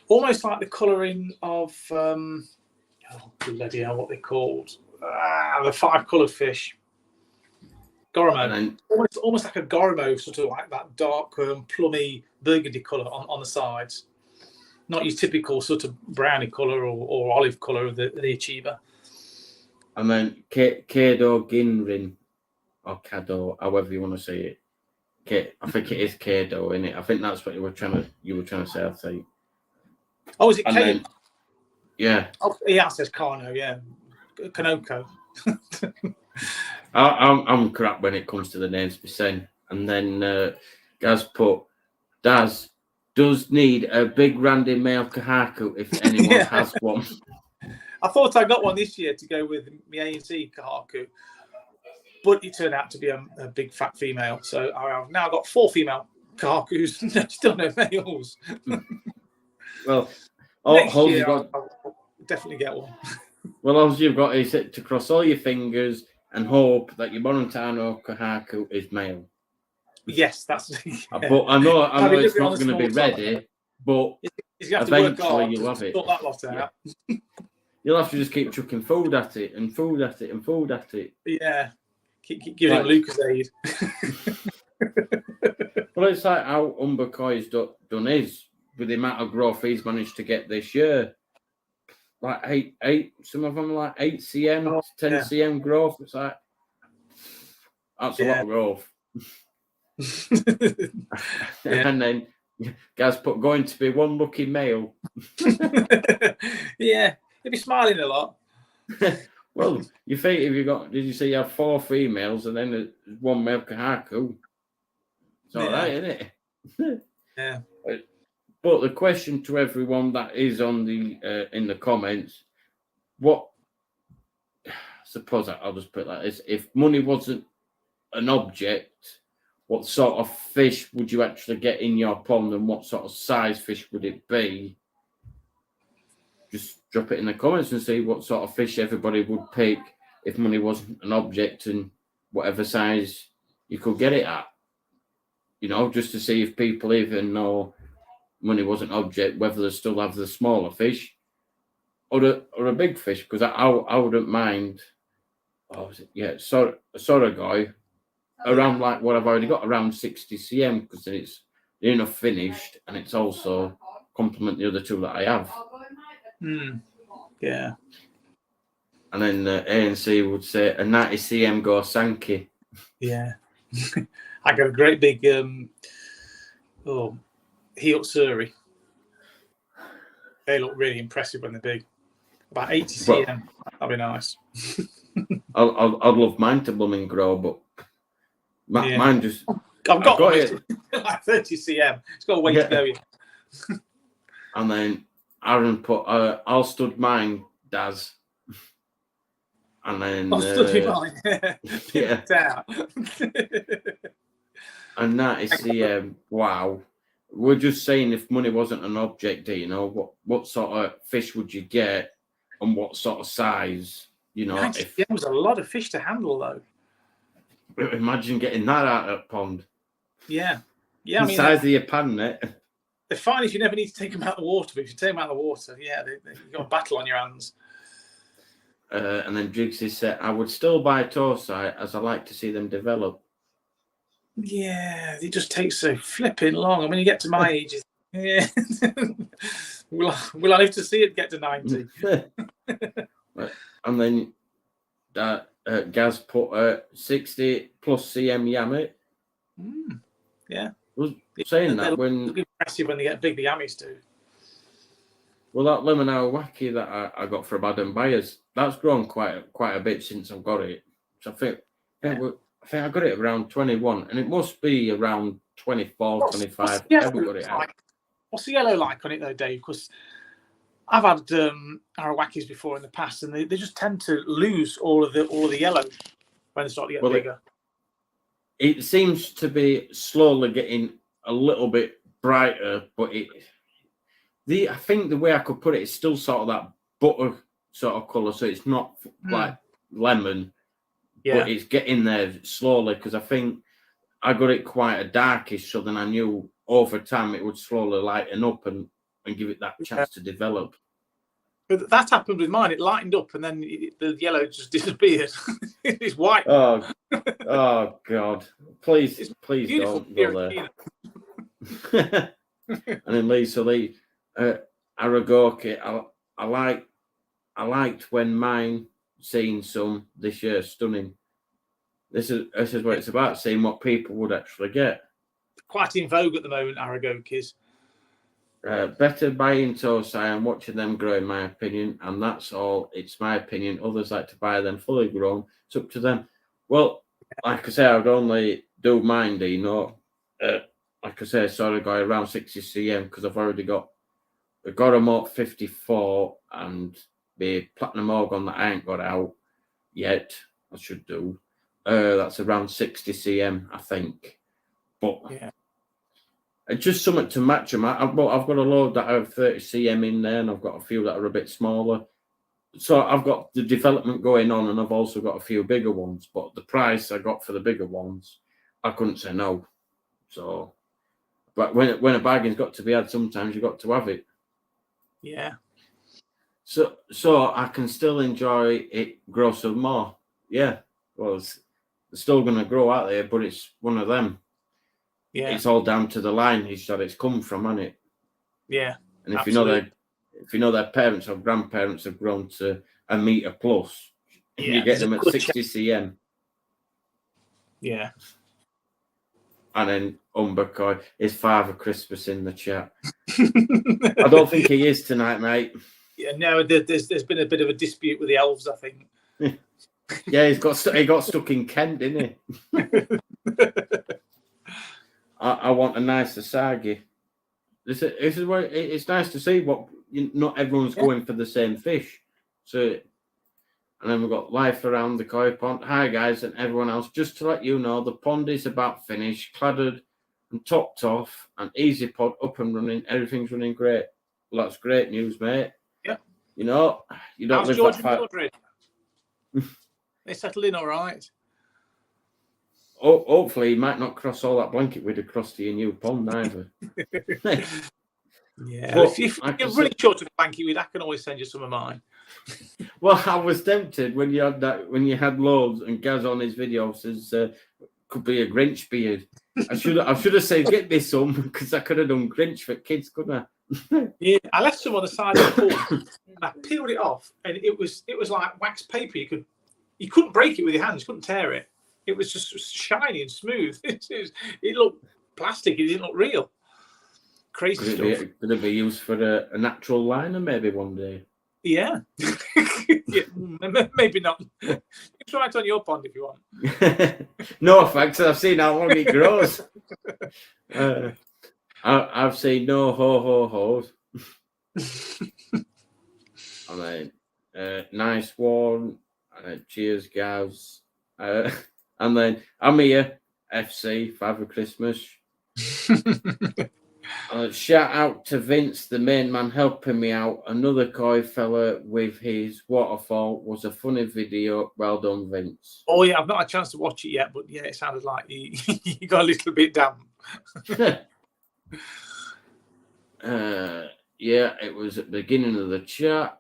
almost like the coloring of bloody hell, what they called the 5-colored fish. Goromo, almost like a Goromo, sort of like that dark plummy burgundy colour on the sides. Not your typical sort of browny colour or olive colour of the Achiba. And then Kado Ginrin, or Kado, however you want to say it. I think it is Kado, isn't it? I think that's what you were trying to say. I think. Oh, is it Kado? Yeah. Oh, yeah, it says Kano. Yeah, Kanoko. I'm crap when it comes to the names percent. And then Gaz put, Daz does need a big randy male Kahaku if anyone has one. I thought I got one this year to go with my A&C Kahaku, but it turned out to be a big fat female. So I've now got 4 female Kahakus, still no males. Well, next year I'll definitely get one. Well, all you've got is to cross all your fingers and hope that your Monontano Kahaku is male. Yes, that's. Yeah. But I know it's not going to be ready, but eventually you'll have it. Sort that lot out. Yeah. You'll have to just keep chucking food at it and food at it and food at it. Yeah, keep giving Lucozade. Well, it's like how Umbercoy's done is with the amount of growth he's managed to get this year. Like eight, some of them like 8 cm, 10 cm growth. It's like that's a lot of growth. And then Gaz put going to be one lucky male. Yeah, he'll be smiling a lot. Well, you think if did you say you have 4 females and then 1 male Kahaku? It's all right, isn't it? Yeah. But the question to everyone that is on the in the comments, suppose I'll just put it like this: if money wasn't an object, what sort of fish would you actually get in your pond, and what sort of size fish would it be? Just drop it in the comments and see what sort of fish everybody would pick if money wasn't an object and whatever size you could get it at. You know, just to see if people even know money wasn't an object, whether they still have the smaller fish or a big fish, because I wouldn't mind. Oh, was it? Yeah, Soragoi around like what I've already got, around 60 cm, because then it's enough finished and it's also complement the other 2 that I have. Yeah. And then ANC would say a 90 cm go Sankey. Yeah. I got a great big Hiotsuri. They look really impressive when they're big. About 80 cm. That'd be nice. I'd love mine to blooming grow, but mine just. I've got it. Like 30 cm. It's got a way to go. And then Aaron put, I'll stud mine, Daz. And then. I'll stud mine. Yeah. And 90 cm, wow. We're just saying if money wasn't an object, you know, what sort of fish would you get and what sort of size, you know? It was a lot of fish to handle, though. Imagine getting that out of that pond. Yeah. Yeah, the size of your pan net. They're fine if you never need to take them out of the water, but if you take them out of the water, you've got a battle on your hands. And then Jigsy said, I would still buy Torsai as I like to see them develop. Yeah, it just takes so flipping long. I mean, you get to my age, will I live to see it get to 90? And then that Gaz put 60 plus CM Yamit. Yeah. Was saying They that when look impressive when they get big, the Yamis do. well, that lemon awaki that I got from Adam Byers, that's grown quite a bit since I've got it. So I think I got it around 21, and it must be around 24, 25. I haven't got it out. What's the yellow like on it though, Dave? Because I've had Arawakis before in the past, and they just tend to lose all of the yellow when they start to get bigger. It seems to be slowly getting a little bit brighter, but I think the way I could put it is still sort of that butter sort of colour, so it's not like lemon, but it's getting there slowly, because I think I got it quite a darkish, so then I knew over time it would slowly lighten up and give it that chance to develop. But that happened with mine. It lightened up and then the yellow just disappeared. It's white. Oh God! Please don't go there. And then Lisa Lee, Aragoki. I liked when mine seen some this year. Stunning. This is what it's about, seeing what people would actually get. Quite in vogue at the moment, Aragokis. Better buying Tosai and watching them grow, in my opinion, and that's all. It's my opinion. Others like to buy them fully grown. It's up to them. Well, like I say, I would only do mine, like I say, sort of go around 60 cm, because I've already got them up 54 and the Platinum Orgon that I ain't got out yet. I should do. That's around 60 cm, I think. But it's just something to match them. I've got a load that have 30 cm in there, and I've got a few that are a bit smaller. So I've got the development going on, and I've also got a few bigger ones. But the price I got for the bigger ones, I couldn't say no. So, but when a bargain's got to be had, sometimes you've got to have it. Yeah. So I can still enjoy it grow some more. Yeah. Well, it's still going to grow out there, but it's one of them. Yeah. It's all down to the lineage that it's come from, hasn't it? Yeah. And if you know their parents or grandparents have grown to a metre plus, you get them at 60 cm. Yeah. And then Umbercoy is Father Christmas in the chat. I don't think he is tonight, mate. Yeah, no, there's been a bit of a dispute with the elves, I think. Yeah, he got stuck in Kent, didn't he? I want a nice Asagi. This is where it's nice to see what not everyone's going for the same fish. So, and then we've got Life Around the Koi Pond. Hi guys and everyone else. Just to let you know, the pond is about finished, cladded and topped off, and easy pod up and running. Everything's running great. Well, that's great news, mate. Yeah. You know, you don't How's live George that far. They settled in all right. Oh, hopefully, he might not cross all that blanket with across to your new pond either. Yeah, but if you're really short of a blanket with, I can always send you some of mine. Well, I was tempted when you had loads, and Gaz on his video says could be a Grinch beard. I should have said get me some, because I could have done Grinch for kids, couldn't I? Yeah, I left some on the side of the pool, and I peeled it off, and it was like wax paper. You couldn't break it with your hands, you couldn't tear it. It was just shiny and smooth. It looked plastic. It didn't look real. Crazy stuff. Could it be used for a natural liner maybe one day? Yeah. Yeah, maybe not. You try it on your pond if you want. No, thanks. I've seen how long it grows. I've seen no ho-ho-hos. And then nice one. Cheers, Gaz. And then I'm here, FC, Father Christmas. Shout out to Vince, the main man, helping me out. Another koi fella with his waterfall was a funny video. Well done, Vince. Oh yeah, I've not had a chance to watch it yet, but yeah, it sounded like you got a little bit damp. Yeah, it was at the beginning of the chat.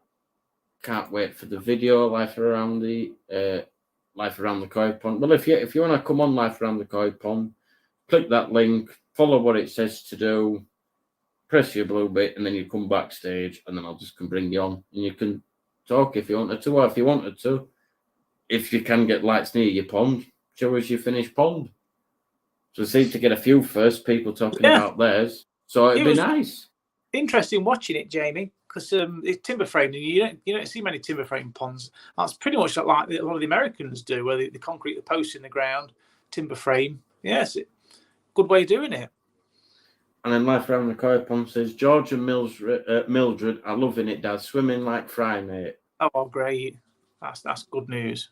Can't wait for the video. Life around the koi pond. Well, if you want to come on Life Around the Koi Pond, click that link, follow what it says to do, press your blue bit, and then you come backstage, and then I'll just bring you on, and you can talk if you wanted to, or if you wanted to, if you can get lights near your pond, show us your finished pond. So we seem to get a few first people talking about theirs. So it'd be nice. Interesting watching it, Jamie, because it's timber frame, and you don't see many timber frame ponds. That's pretty much like a lot of the Americans do, where they concrete the posts in the ground, timber frame. Yes, good way of doing it. And then Life Around the Koi Pond says, George and Mildred are loving it, Dad. Swimming like fry, mate. Oh, great. That's good news.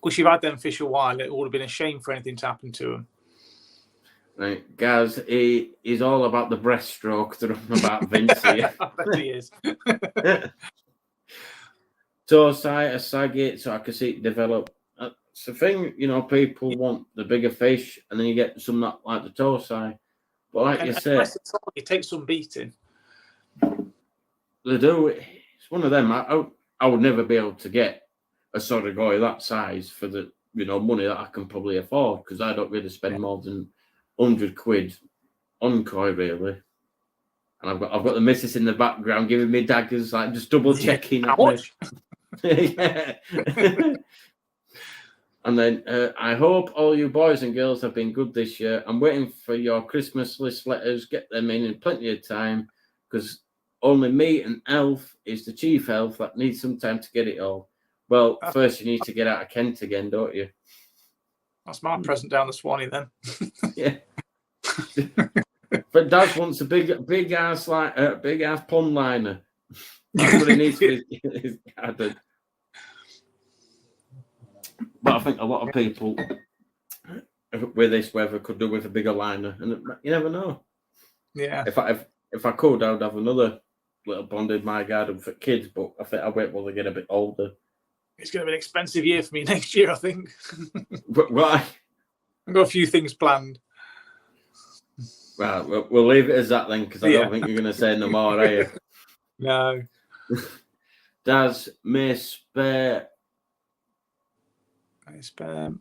Because you've had them fish a while, it would have been a shame for anything to happen to them. Right, Gaz, he's all about the breaststroke that I'm about Vince here. I bet he is. Torsai, a saggy, so I can see it develop. It's the thing, people want the bigger fish, and then you get some not like the Torsai. But like you said, it takes some beating. They do. It's one of them. I would never be able to get a Sorghoi that size for the money that I can probably afford, because I don't really spend more than £100 on koi really. And I've got the missus in the background giving me daggers, like just double checking. How much? Yeah. And then I hope all you boys and girls have been good this year. I'm waiting for your Christmas list letters. Get them in plenty of time, because only me and Elf is the chief elf that needs some time to get it all. Well, first you need to get out of Kent again, don't you? That's my present down the Swanee then. Yeah. But Dad wants a big ass pond liner. That's what he needs for his garden. But I think a lot of people with this weather could do with a bigger liner, and you never know. Yeah. If I could, I would have another little pond in my garden for kids, but I think I'll wait till they get a bit older. It's going to be an expensive year for me next year, I think. But why? I've got a few things planned. Well, we'll leave it as that then, because I don't think you're going to say no more, are you? No. Daz may spare. I spare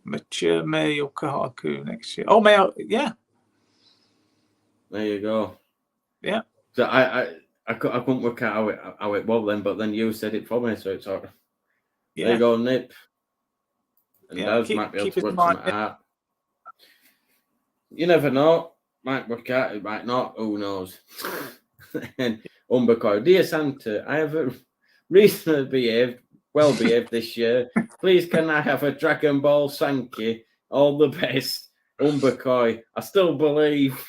mature May Okahaku next year. Oh, May, yeah. There you go. Yeah. So I couldn't work out how it was then, but then you said it for me, so it's all right. Yeah. There you go, Nip. And Yeah, Daz might be able to work something out. You never know. Might work out, it might not. Who knows? And Umbercoy, dear Santa, I have reasonably well behaved this year. Please, can I have a Dragon Ball Sankey? All the best, Umbercoy. I still believe.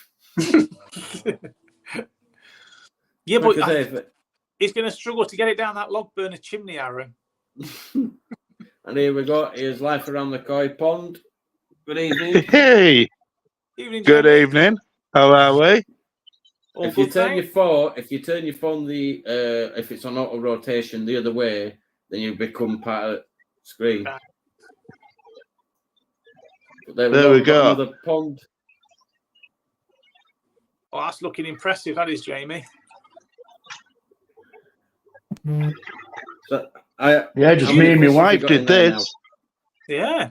Yeah, but he's going to struggle to get it down that log burner chimney, Aaron. And here we go. Here's Life Around the Koi Pond. Good evening. Hey. Evening, good evening. How are we? If you turn your phone, if it's on auto rotation the other way, then you become part of the screen. There we go. Another pond. Oh, that's looking impressive. That is, Jamie. So just me and my wife did this. Yeah.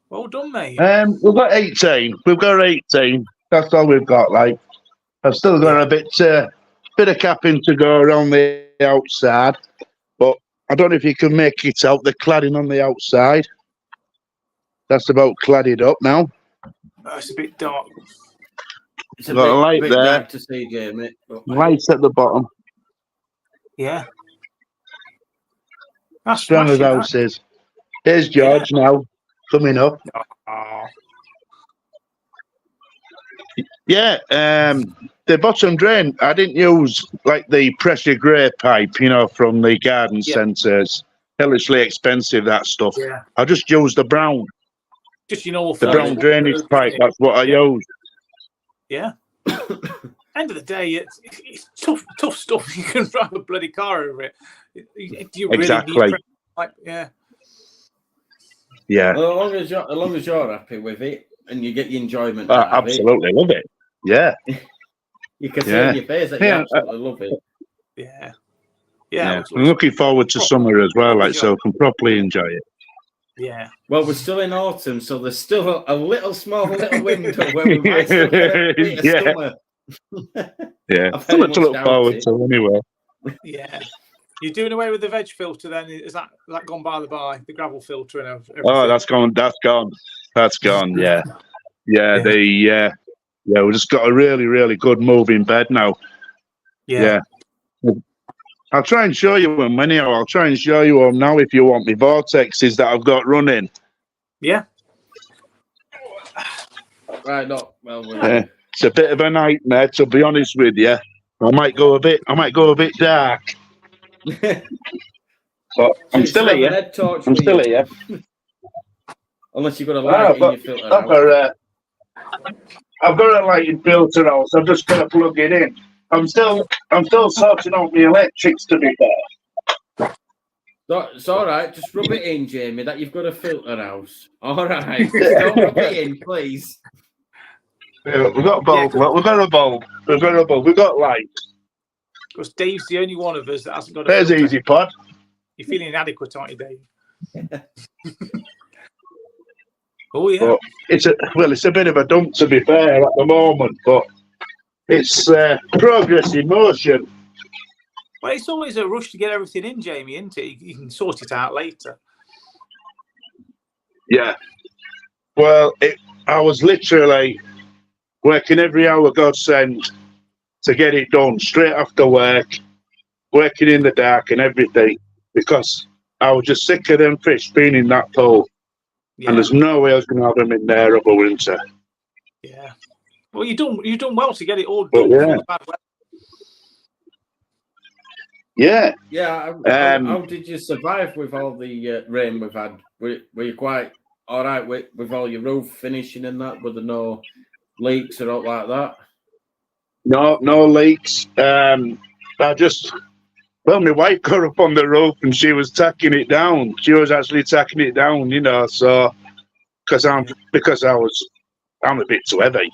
Well done, mate. We've got 18. We've got 18. That's all we've got. Like, I've still got a bit of capping to go around the outside, but I don't know if you can make it out. The cladding on the outside. That's about cladded up now. Oh, it's a bit dark. It's a bit light there. Dark to see, Jamie. Lights at the bottom. Yeah. That's strong as houses. Here's George now coming up. Oh. Yeah, the bottom drain, I didn't use like the pressure grey pipe, from the garden centres. Hellishly expensive, that stuff. Yeah. I just used the brown. Just the brown drainage pipe. That's what I used. Yeah. End of the day, it's tough stuff. You can drive a bloody car over it. Do you really need yeah. Yeah. Well, as long as you're happy with it and you get the enjoyment. Absolutely love it. Yeah. You can see in your face that you absolutely love it. Yeah. Yeah. I'm looking forward to summer as well, so I can properly enjoy it. Yeah. Well, we're still in autumn, so there's still a small window where we might still get a bit of summer. Yeah. Something to look forward to anyway. Yeah. You're doing away with the veg filter then? Is that gone by the gravel filter and everything? Oh, that's gone. That's gone. Yeah. Yeah. We've just got a really, really good moving bed now. Yeah. I'll try and show you them anyhow. I'll try and show you them now if you want me vortexes that I've got running. Yeah. Right, no, well, It's a bit of a nightmare, to be honest with you. I might go a bit dark. But I'm still here. I'm still here. Unless you've got a light in your filter. I've got a lighted filter out, so I'm just gonna plug it in. I'm still sorting out the electrics, to be fair. It's all right. Just rub it in, Jamie, that you've got a filter house. All right. Don't rub it in, please. Yeah, we've got a bulb. We've got a bulb. We've got light. Because Dave's the only one of us that hasn't got a There's filter. easy pod. You're feeling inadequate, aren't you, Dave? Oh, yeah. But it's a bit of a dump, to be fair, at the moment, but it's progress in motion. Well, it's always a rush to get everything in, Jamie, isn't it? You can sort it out later. Yeah. Well, I was literally working every hour God sent to get it done straight after work, working in the dark and everything, because I was just sick of them fish being in that pool. Yeah. And there's no way I was going to have them in there over winter. Yeah. Well, you've done well to get it all done. Yeah. Bad weather. Yeah. Yeah. How did you survive with all the rain we've had? Were you quite all right with all your roof finishing and that? Were there no leaks or all like that? No leaks. My wife got up on the roof and she was tacking it down. She was actually tacking it down, so because I'm a bit too heavy.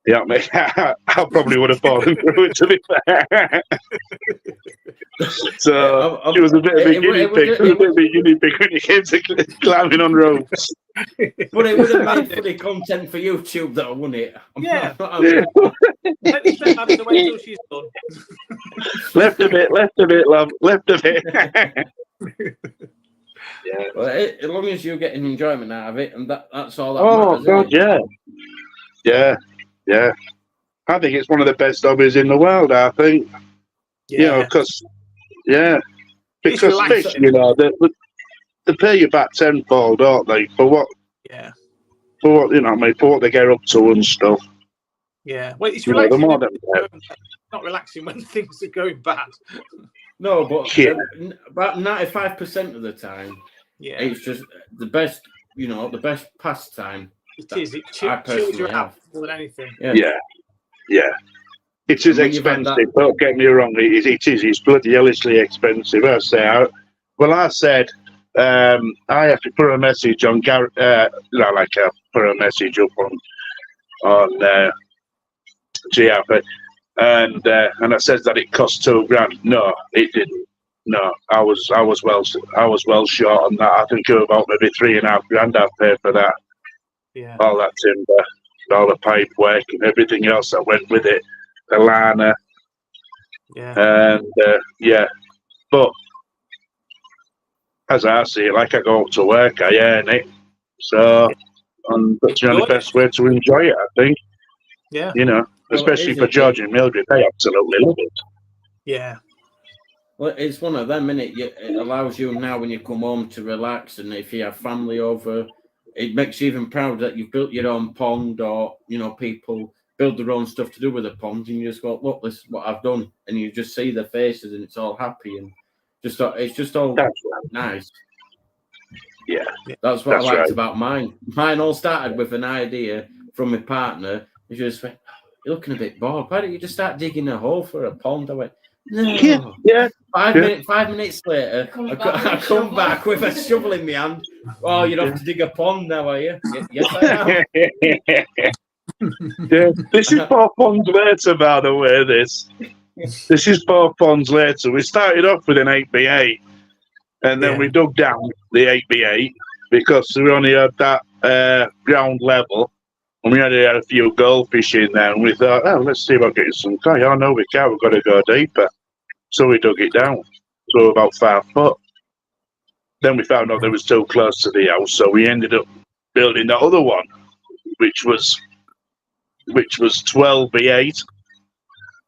You know what I mean? I probably would have fallen through it, to be fair. So she was a bit of a guinea pig. She was a bit of a guinea pig when it came to climbing on ropes. But it would have made funny content for YouTube, though, wouldn't it? Yeah. Let me step out of the way till she's done. Left a bit, love. Left a bit. Yeah. Well, as long as you're getting enjoyment out of it, and that's all that matters. God, yeah. Yeah. I think it's one of the best hobbies in the world, I think. Yeah. Because fish, they pay you back tenfold, don't they? For what? Yeah. For what, for what they get up to and stuff. Yeah. Well, it's You know, the relaxing. more Not relaxing when things are going bad. No, but Yeah. about 95% of the time, Yeah. it's just the best, the best pastime. It is. It I chills personally your have. out more than anything. Yeah. Yeah. It is When you've had expensive, don't get me wrong, it is. It's bloody hellishly expensive. I said, I have to put a message on Garrett, put a message up on GF, and I said that it cost $2,000. No, it didn't. No, I was well short on that. I think it was about maybe $3,500 I paid for that. Yeah. All that timber, all the pipe work and everything else that went with it, the liner, Yeah. and but as I see it, like I go up to work, I earn it, so and that's the only best way to enjoy it, I think. Yeah. Especially for George and Mildred, they absolutely love it. Yeah. Well, it's one of them, innit? It allows you now when you come home to relax, and if you have family over, it makes you even proud that you've built your own pond, or people build their own stuff to do with the pond, and you just go, look, this is what I've done, and you just see their faces, and it's all happy, and it's just all nice. Yeah, that's what I liked right. about mine. Mine all started with an idea from my partner. She just went, "You're looking a bit bored. Why don't you just start digging a hole for a pond?" I went, "No." Yeah. 5 minutes later, I come back with a shovel in my hand. Oh, you'd have to dig a pond now, are you? Yes, I am. Yeah, this is 4 ponds later, by the way. This is 4 ponds later. We started off with an 8x8, and then we dug down the 8x8 because we only had that ground level, and we only had a few goldfish in there. And we thought, let's see if I can get some. Oh no, we can't. We've got to go deeper. So we dug it down. to about 5 foot. Then we found out they was too close to the house, so we ended up building the other one, which was 12 by 8.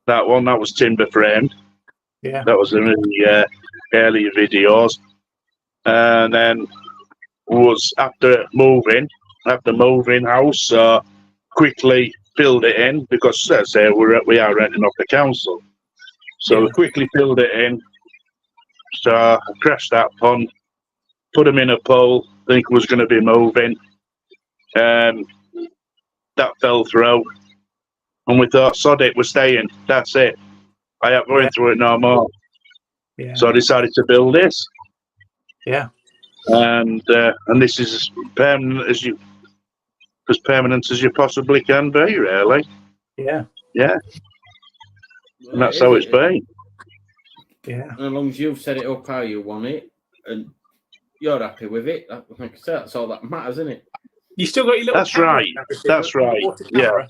That was timber framed. Yeah. That was in the earlier videos. And then was after moving house, quickly filled it in because, as I say, we are renting off the council. So we quickly filled it in. So I crashed that pond, put them in a pole, think it was going to be moving. That fell through. And we thought, sod it, we're staying. That's it. I ain't going through it no more. Yeah. So I decided to build this. Yeah. And this is as permanent as you possibly can be, really. Yeah. Yeah. And that's how it's been. Yeah. And as long as you've set it up how you want it, and you're happy with it, like I said, that's all that matters, isn't it? You still got your little. That's camera right. and everything, That's right. water Yeah. camera.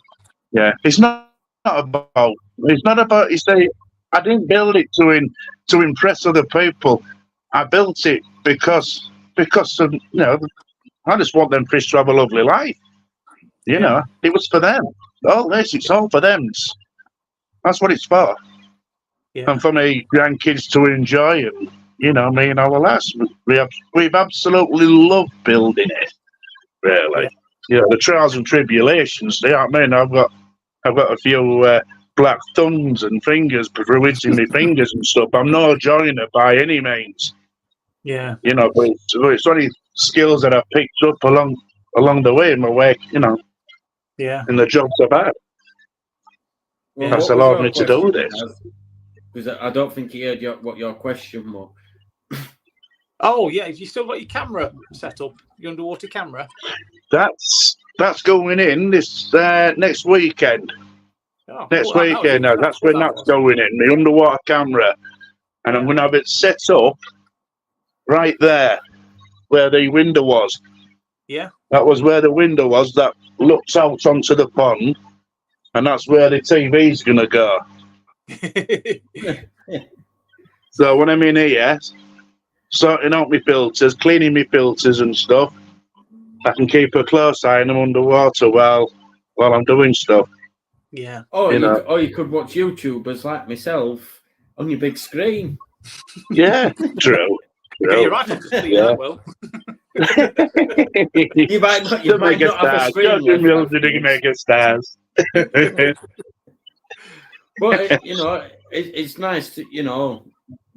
Yeah. It's not about. You say I didn't build it to impress other people. I built it because of, I just want them fish to have a lovely life. You know, it was for them. All this, it's all for them. That's what it's for. Yeah. And for me grandkids to enjoy it. Me and our lads, we've absolutely loved building it. Really, the trials and tribulations. You know what I mean? I've got a few black thumbs and fingers, fluids in my fingers and stuff. I'm no joiner by any means. Yeah. But it's only skills that I've picked up along the way in my way. Yeah. In the jobs I've had. Well, That's what was allowed your me to do question, this. Because I don't think he heard what your question was. Oh yeah, have you still got your camera set up? Your underwater camera? That's going in this next weekend. Oh, Next cool. weekend, now. That's when that's going in, the underwater camera. And I'm going to have it set up right there where the window was. Yeah. That was where the window was that looks out onto the pond. And that's where the TV's going to go. So when I'm in here, sorting out my filters, cleaning my filters and stuff, I can keep a close eye on them underwater while I'm doing stuff. Yeah. Or you could watch YouTubers like myself on your big screen. Yeah, true. Yeah, you're right. Just leave that, Will. You might not have a screen. The mega stars. But it's nice to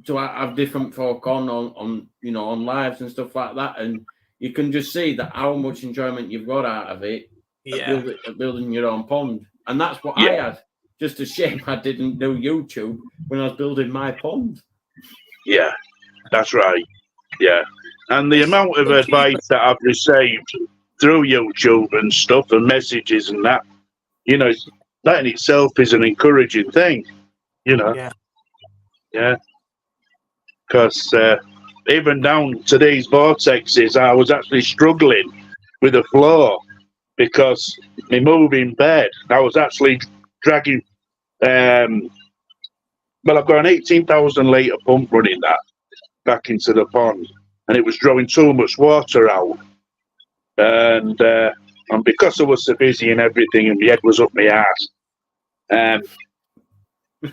to have different folk on lives and stuff like that, and you can just see that how much enjoyment you've got out of it. Yeah. Building your own pond, and that's what I had. Just a shame I didn't do YouTube when I was building my pond. Yeah, that's right. Yeah, and the amount of advice that I've received through YouTube and stuff and messages and that, that in itself is an encouraging thing. Yeah. Because even down to these vortexes, I was actually struggling with the floor because my moving bed, I was actually dragging. Well, I've got an 18,000 litre pump running that back into the pond, and it was drawing too much water out. And because I was so busy and everything, and my head was up my ass,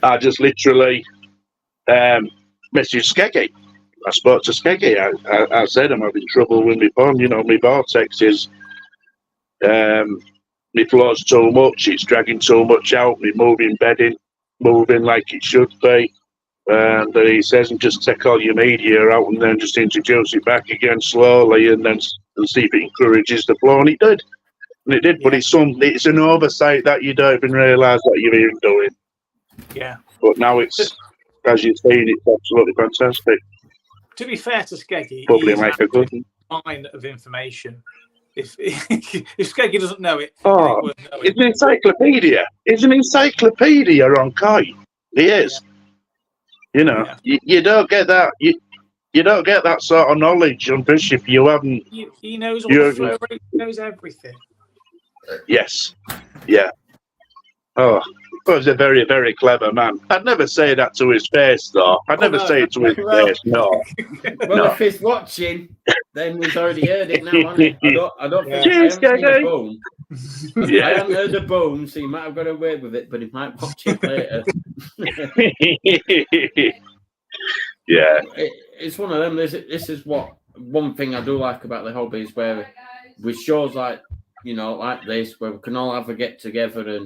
I just literally messaged Skeggy. I spoke to Skeggy. I said I'm having trouble with my pond. My vortex is, my floor's too much. It's dragging too much out. My moving bedding, moving like it should be. And he says, just take all your media out and then just introduce it back again slowly, and then see if it encourages the flow. And it did. And it did. But it's an oversight that you don't even realise that you're even doing. Yeah. But now it's, as you've seen, it's absolutely fantastic. To be fair to Skeggy, Probably like a good mine of information. If Skeggy doesn't know it, it's an encyclopedia. It's an encyclopedia on kite. It is. You don't get that. You don't get that sort of knowledge on fish if you haven't. He knows all the flow rate. He knows everything. Yes. Yeah. Oh, He was a very, very clever man. I'd never say that to his face, though. I'd never no. say it to his Well- face, no. Well, No. if he's watching, then he's already heard it now, hasn't he? I don't think Cheers, I haven't seen a Gaggy. boom. I Yeah. haven't heard a boom, so he might have got away with it, but he might watch it later. Yeah. It's one of them. This is what one thing I do like about the hobby is where with shows like like this, where we can all have a get together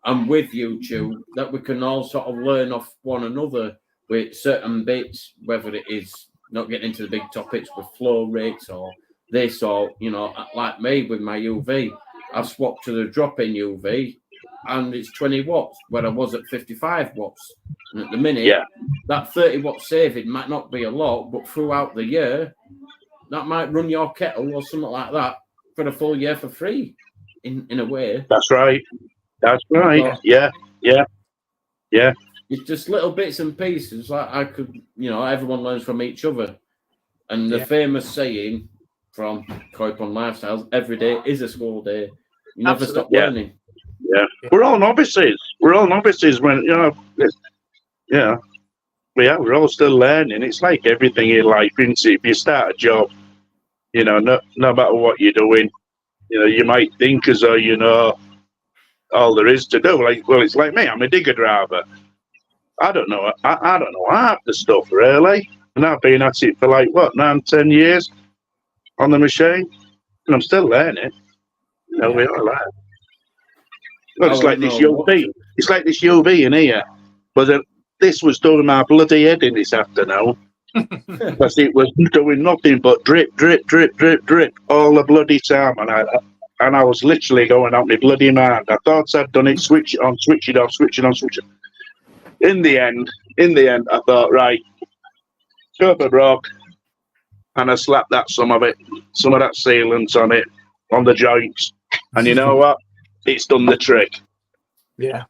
and with YouTube, that we can all sort of learn off one another with certain bits, whether it is not getting into the big topics with flow rates or this, or like me with my UV, I've swapped to the drop-in UV, and it's 20 watts where I was at 55 watts. And at the minute, Yeah. that 30 watt saving might not be a lot, but throughout the year, that might run your kettle or something like that for a full year for free, in a way. That's right. That's right. Well- Yeah. It's just little bits and pieces. Like I could, everyone learns from each other. And the Yeah. famous saying from Koi Pond Lifestyles, every day is a school day. You never stop Yeah. learning. We're all novices. We're all novices when, we're all still learning. It's like everything in life, isn't it? If you start a job, no matter what you're doing, you might think as though you know all there is to do. It's like me. I'm a digger driver. I don't know. I don't know half the stuff really, and I've been at it for 9-10 years on the machine, and I'm still learning. We all learn. Well, it's like this UV. It's like this UV in here, but this was doing my bloody head in this afternoon. Because it was doing nothing but drip, drip, drip, drip, drip all the bloody time, and I was literally going out my bloody mind. I thought I'd done it, switch it on, switch it off, switch it on, switch it. In the end, I thought, right, Super broke, and I slapped some of that sealant on it, on the joints, and you know what? It's done the trick. Yeah.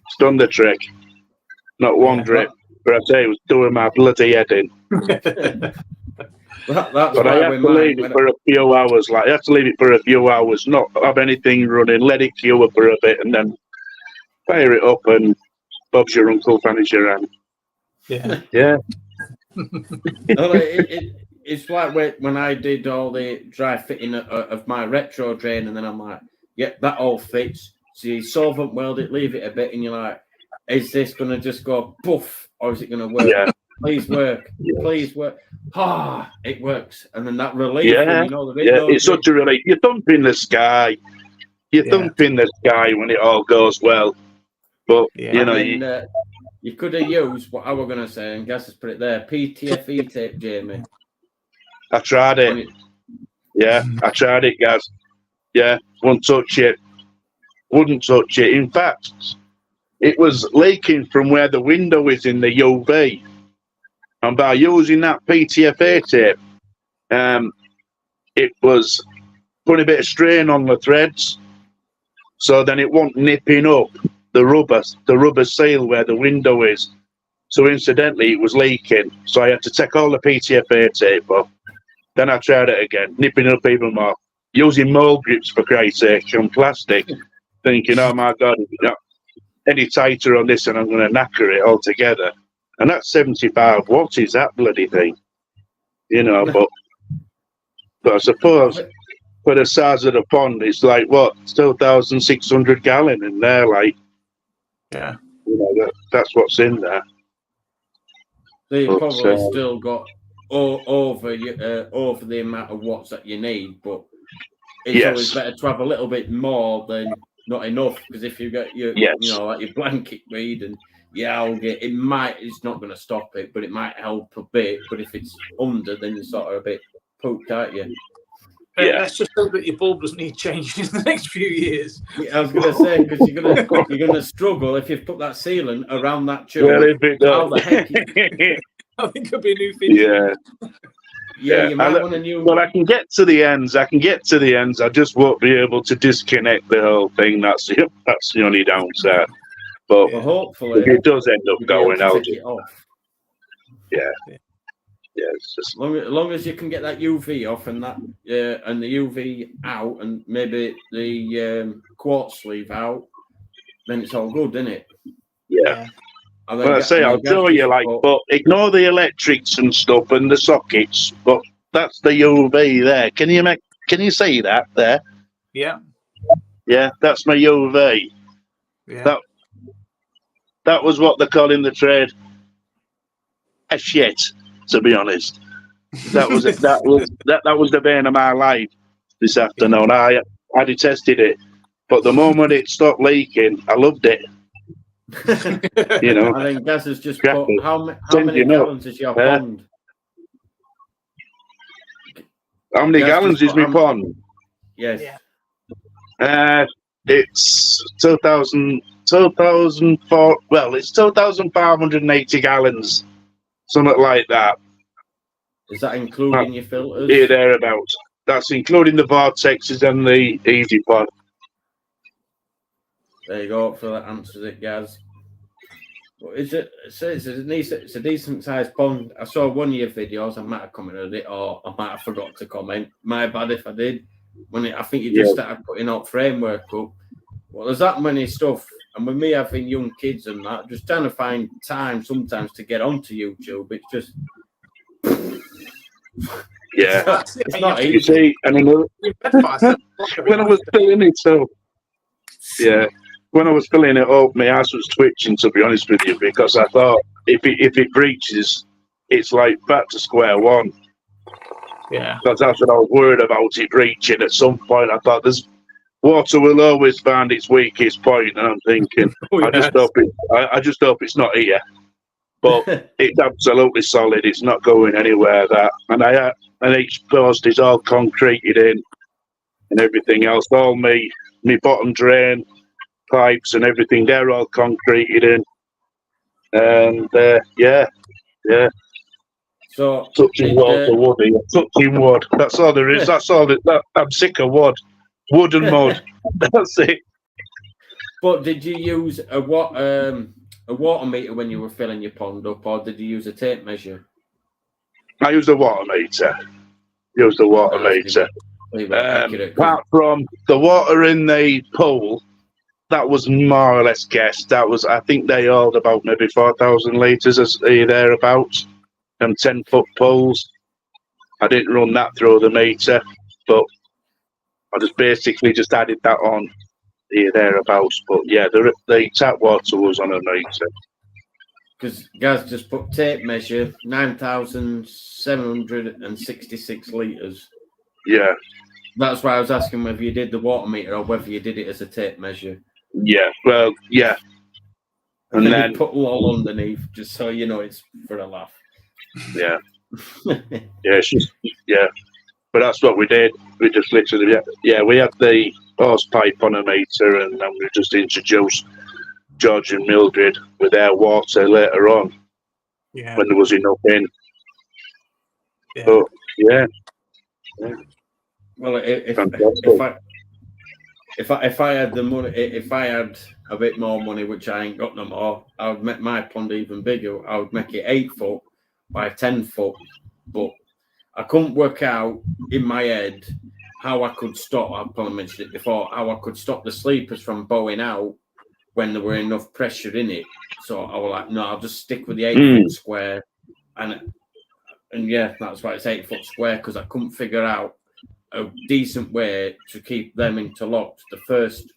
It's done the trick. Not one drip. But I say it was doing my bloody head in. That's But I have to leave it for a few hours. I have to leave it for a few hours, not have anything running, let it cure for a bit, and then fire it up, and Bob's your uncle, finish your hand. Yeah. Yeah. It's like when I did all the dry fitting of my retro drain, and then I'm like, yeah, that all fits. So you solvent weld it, leave it a bit, and you're like, is this going to just go poof, or is it going to work? Yeah. Please work. Yes. Please work. It works. And then that relief. Yeah. It's such a relief. You thump in the sky. You thump in the sky when it all goes well. But, you could have used what I was going to say, and Gas has put it there, PTFE tape, Jamie. I tried it. Yeah, I tried it, guys. Yeah, wouldn't touch it. Wouldn't touch it. In fact, it was leaking from where the window is in the UV. And by using that PTFA tape, it was putting a bit of strain on the threads. So then it wasn't nipping up the rubber seal where the window is. So incidentally, it was leaking. So I had to take all the PTFA tape off. Then I tried it again, nipping up even more. Using mold grips, for Christ's sake, on plastic. Thinking, oh my God, if you're not any tighter on this and I'm going to knacker it all together. And that's 75 watts, is that bloody thing? But I suppose for the size of the pond, it's like, 2,600 gallon in there, Yeah. That's what's in there. So you've But, probably still got over the amount of watts that you need, but it's always better to have a little bit more than not enough, because if you get your like your blanket read and algae, it's not going to stop it, but it might help a bit. But if it's under, then you're sort of a bit pooped, aren't you? Let's just hope that your bulb doesn't need changing in the next few years. I was going to say, because you're gonna struggle if you've put that sealant around that tube. How the heck? I think it'll be a new feature. You might want a new. Well, I can get to the ends. I just won't be able to disconnect the whole thing. That's the only downside. But hopefully, if it does end up going out, it's just as long as you can get that UV off and that and the UV out, and maybe the quartz sleeve out, then it's all good, isn't it? Yeah. And then Well, I say, I'll show you, like, but ignore the electrics and stuff and the sockets, but that's the UV there. Can you see that there? Yeah. Yeah, that's my UV. Yeah. That was what they call in the trade a shit, to be honest. That was the bane of my life this afternoon. I detested it. But the moment it stopped leaking, I loved it. You know. I think Gaz has just Exactly. put how many gallons is your pond? How many Gaz gallons just is my put pond? Yes. Yeah. It's 2,004. Well, it's 2,580 gallons, something like that. Is that including your filters? Here, thereabouts. That's including the vortexes and the easy pod. There you go. Hopefully that answers it, Gaz. But it's a decent sized pond. I saw one of your videos. I might have commented it, or I might have forgot to comment. My bad if I did. I think you just started putting out framework up. Well, there's that many stuff, and with me having young kids and that, just trying to find time sometimes to get onto YouTube. It's just it's not easy. You see, and when I was filling it up, when I was filling it up, my ass was twitching, to be honest with you, because I thought if it breaches, it's like back to square one. Yeah. Because that's what I was worried about, it breaching at some point. I thought water will always find its weakest point, and I'm thinking, I just hope it's not here. But it's absolutely solid. It's not going anywhere. And each post is all concreted in, and everything else. All me bottom drain pipes and everything, they're all concreted in. And yeah. So touching wood. That's all there is. That's all. I'm sick of wood and mud. That's it. But did you use a water meter when you were filling your pond up, or did you use a tape measure? I used a water meter. Apart from the water in the pool, that was more or less guessed. I think they held about maybe 4,000 litres thereabouts. Them 10-foot pools. I didn't run that through the meter, but I just basically just added that on here thereabouts. But yeah, the tap water was on a meter. Because Gaz just put tape measure 9,766 litres. Yeah. That's why I was asking whether you did the water meter or whether you did it as a tape measure. Yeah, well, yeah. And then you put lol underneath, just so you know it's for a laugh. Yeah. It's just, but that's what we did. We just literally, we had the hose pipe on a meter, and then we just introduced George and Mildred with their water later on. Yeah. When there was enough in. Yeah. But, yeah. Well, if I had the money, if I had a bit more money, which I ain't got no more, I would make my pond even bigger. I would make it 8 foot by 10 foot, but I couldn't work out in my head how I could stop. I've probably mentioned it before. How I could stop the sleepers from bowing out when there were enough pressure in it. So I was like, no, I'll just stick with the 8 foot square, and yeah, that's why it's 8 foot square, because I couldn't figure out a decent way to keep them interlocked. The first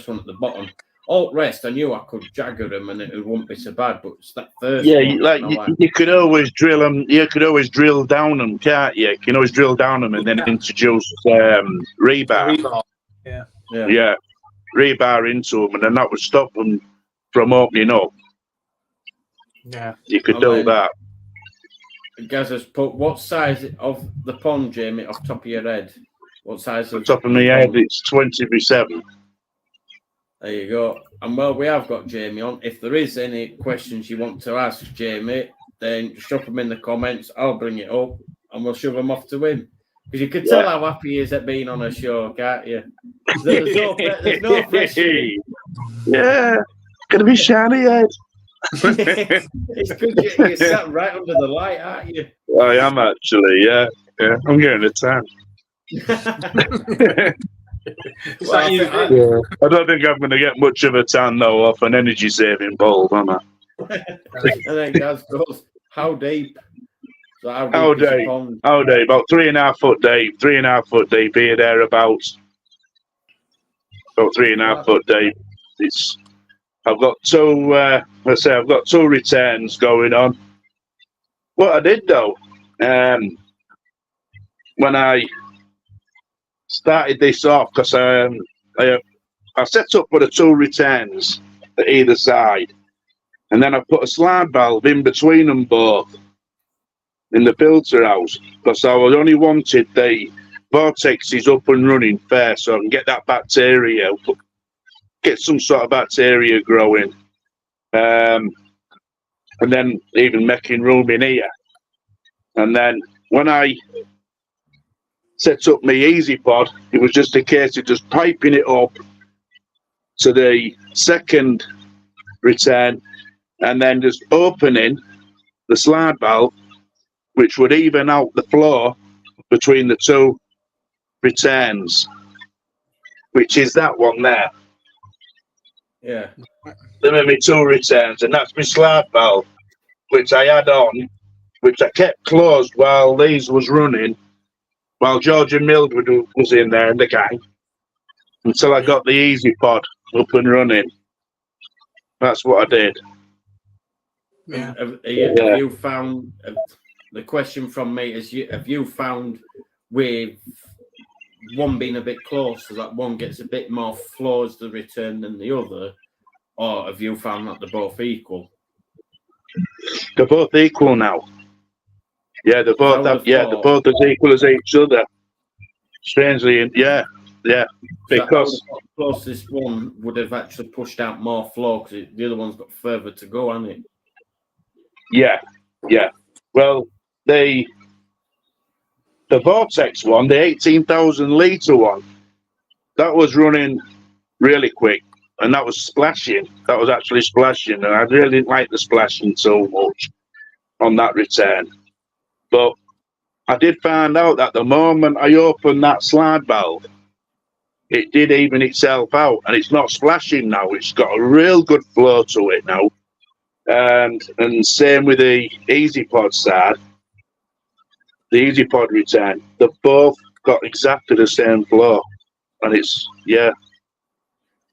one at the bottom. All the rest, I knew I could jagger them and it wouldn't be so bad, but it's that first one. You could always drill them. You could always drill down them, can't you? You can always drill down them and then introduce rebar. Yeah, rebar into them, and then that would stop them from opening up. Yeah, you could do that. Gaz has put, what size of the pond, Jamie, off the top of your head? What size of top of my head? It's 20x7. There you go. And well, we have got Jamie on. If there is any questions you want to ask Jamie, then just drop them in the comments. I'll bring it up and we'll shove them off to him. Because you can tell how happy he is at being on a show, can't you? There's no pressure. Yeah, gonna be shiny head. It's good you're sat right under the light, aren't you? I am actually, yeah. I'm getting a tan. It's Well, like you. Yeah. I don't think I'm going to get much of a tan though off an energy saving bulb, am I? And then Gaz goes, how deep? So how deep How is your deep? pond? Oh, deep, about 3.5 foot deep, 3.5 foot deep here, thereabouts. About 3.5 foot deep. I've got two, I've got two returns going on. What I did though, when I started this off, because I set up for the two returns at either side, and then I put a slide valve in between them both in the filter house, because I only wanted the vortexes up and running first, so I can get that bacteria, get some sort of bacteria growing, and then even making room in here. And then when I set up my Easy Pod, it was just a case of just piping it up to the second return and then just opening the slide valve, which would even out the flow between the two returns, which is that one there. Yeah. Them are my two returns, and that's my slide valve, which I had on, which I kept closed while these was running, while George and Mildred was in there and the gang, until I got the Easy Pod up and running. That's what I did. Yeah. Have you found, the question from me is, have you found with one being a bit closer, that one gets a bit more flows to return than the other, or have you found that they're both equal? They're both equal now. Yeah, they're both they're both as equal as each other. Strangely, yeah, because the closest one would have actually pushed out more flow because the other one's got further to go, hasn't it? Yeah. Well, the Vortex one, the 18,000 litre one, that was running really quick, and that was splashing. That was actually splashing, and I really didn't like the splashing so much on that return. But I did find out that the moment I opened that slide valve, it did even itself out, and it's not splashing now. It's got a real good flow to it now. And same with the Easy Pod side, the Easy Pod return. They've both got exactly the same flow, and it's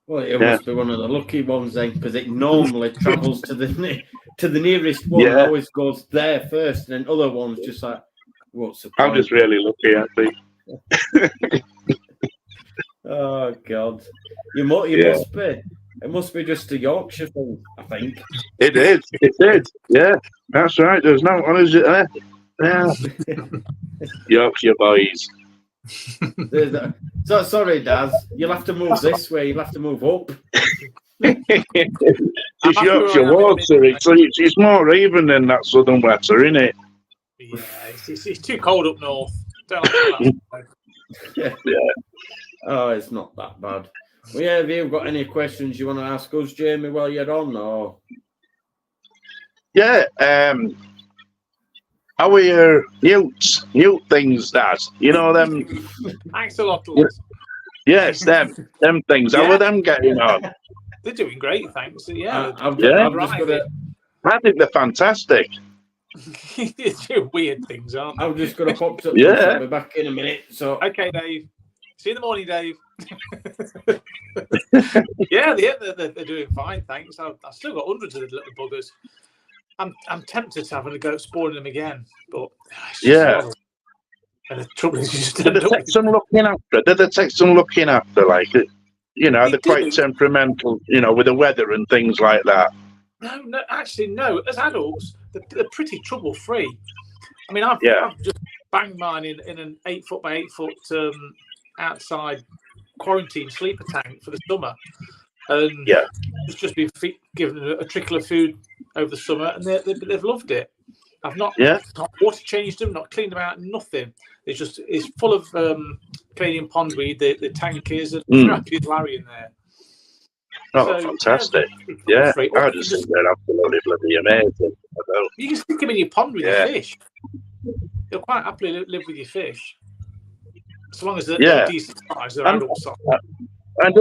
Well, it must be one of the lucky ones then, because it normally travels to the nearest one. Yeah. And always goes there first, and then other ones just like, what's the point? I'm just really lucky, I think. Oh God, you must be. It must be just a Yorkshire thing, I think. It is. Yeah, that's right. There's no one, is it there? Yeah. Yorkshire boys. So sorry, Daz. You'll have to move this way. You'll have to move up. It's Yorkshire water. It's more even than that southern wetter, isn't it? Yeah, it's too cold up north. Don't like that. Yeah. Oh, it's not that bad. Well, yeah, have you got any questions you want to ask us, Jamie, while you're on? Or Yeah. How are your newt things, Dad? You know them? Axolotls. Yes, them things. How are them getting on? They're doing great, thanks. Yeah. I've just got to. I think they're fantastic. They're doing weird things, aren't they? I'm just going to pop up. Yeah. I'll be back in a minute. So Okay, Dave. See you in the morning, Dave. Yeah, they're doing fine, thanks. I've still got hundreds of the little buggers. I'm tempted to have a go at spawning them again, but and the trouble is, you just Did they take some looking after? Like, they're quite temperamental, with the weather and things like that. No, actually, no. As adults, they're pretty trouble free. I mean, I've just banged mine in an 8 foot by 8 foot outside quarantine sleeper tank for the summer, and it's just been given a trickle of food over the summer, and they've loved it. I've not water changed them, not cleaned them out, nothing. It's full of Canadian pondweed. The tank is happy as Larry in there. Oh, so, fantastic! Yeah, I just think they're absolutely bloody amazing. You can stick them in your pond with your fish. You'll quite happily live with your fish. As long as they're Yeah. decent size, they're And- adult size. And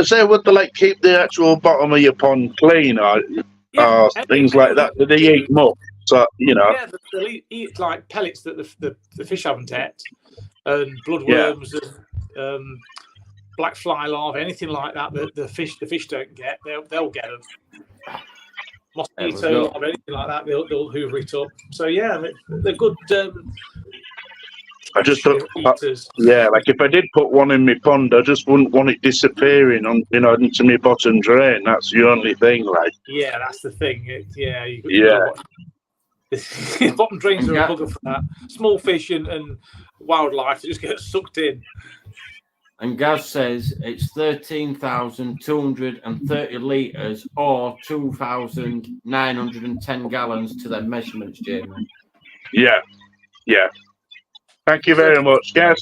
say, would they like keep the actual bottom of your pond clean or things like that? Do they eat muck? So Yeah, they'll eat like pellets that the fish haven't ate, and bloodworms and black fly larvae, anything like that that the fish don't get. They'll get them. Mosquito larvae, anything like that, they'll hoover it up. So yeah, they're good. I just don't. eaters. Yeah, like if I did put one in my pond, I just wouldn't want it disappearing into my bottom drain. That's the only thing. Like, Yeah, that's the thing. Bottom drains are a bugger for that. Small fish and wildlife just get sucked in. And Gaz says it's 13,230 litres or 2,910 gallons to their measurements, Jamie. yeah. Thank you very much, guys.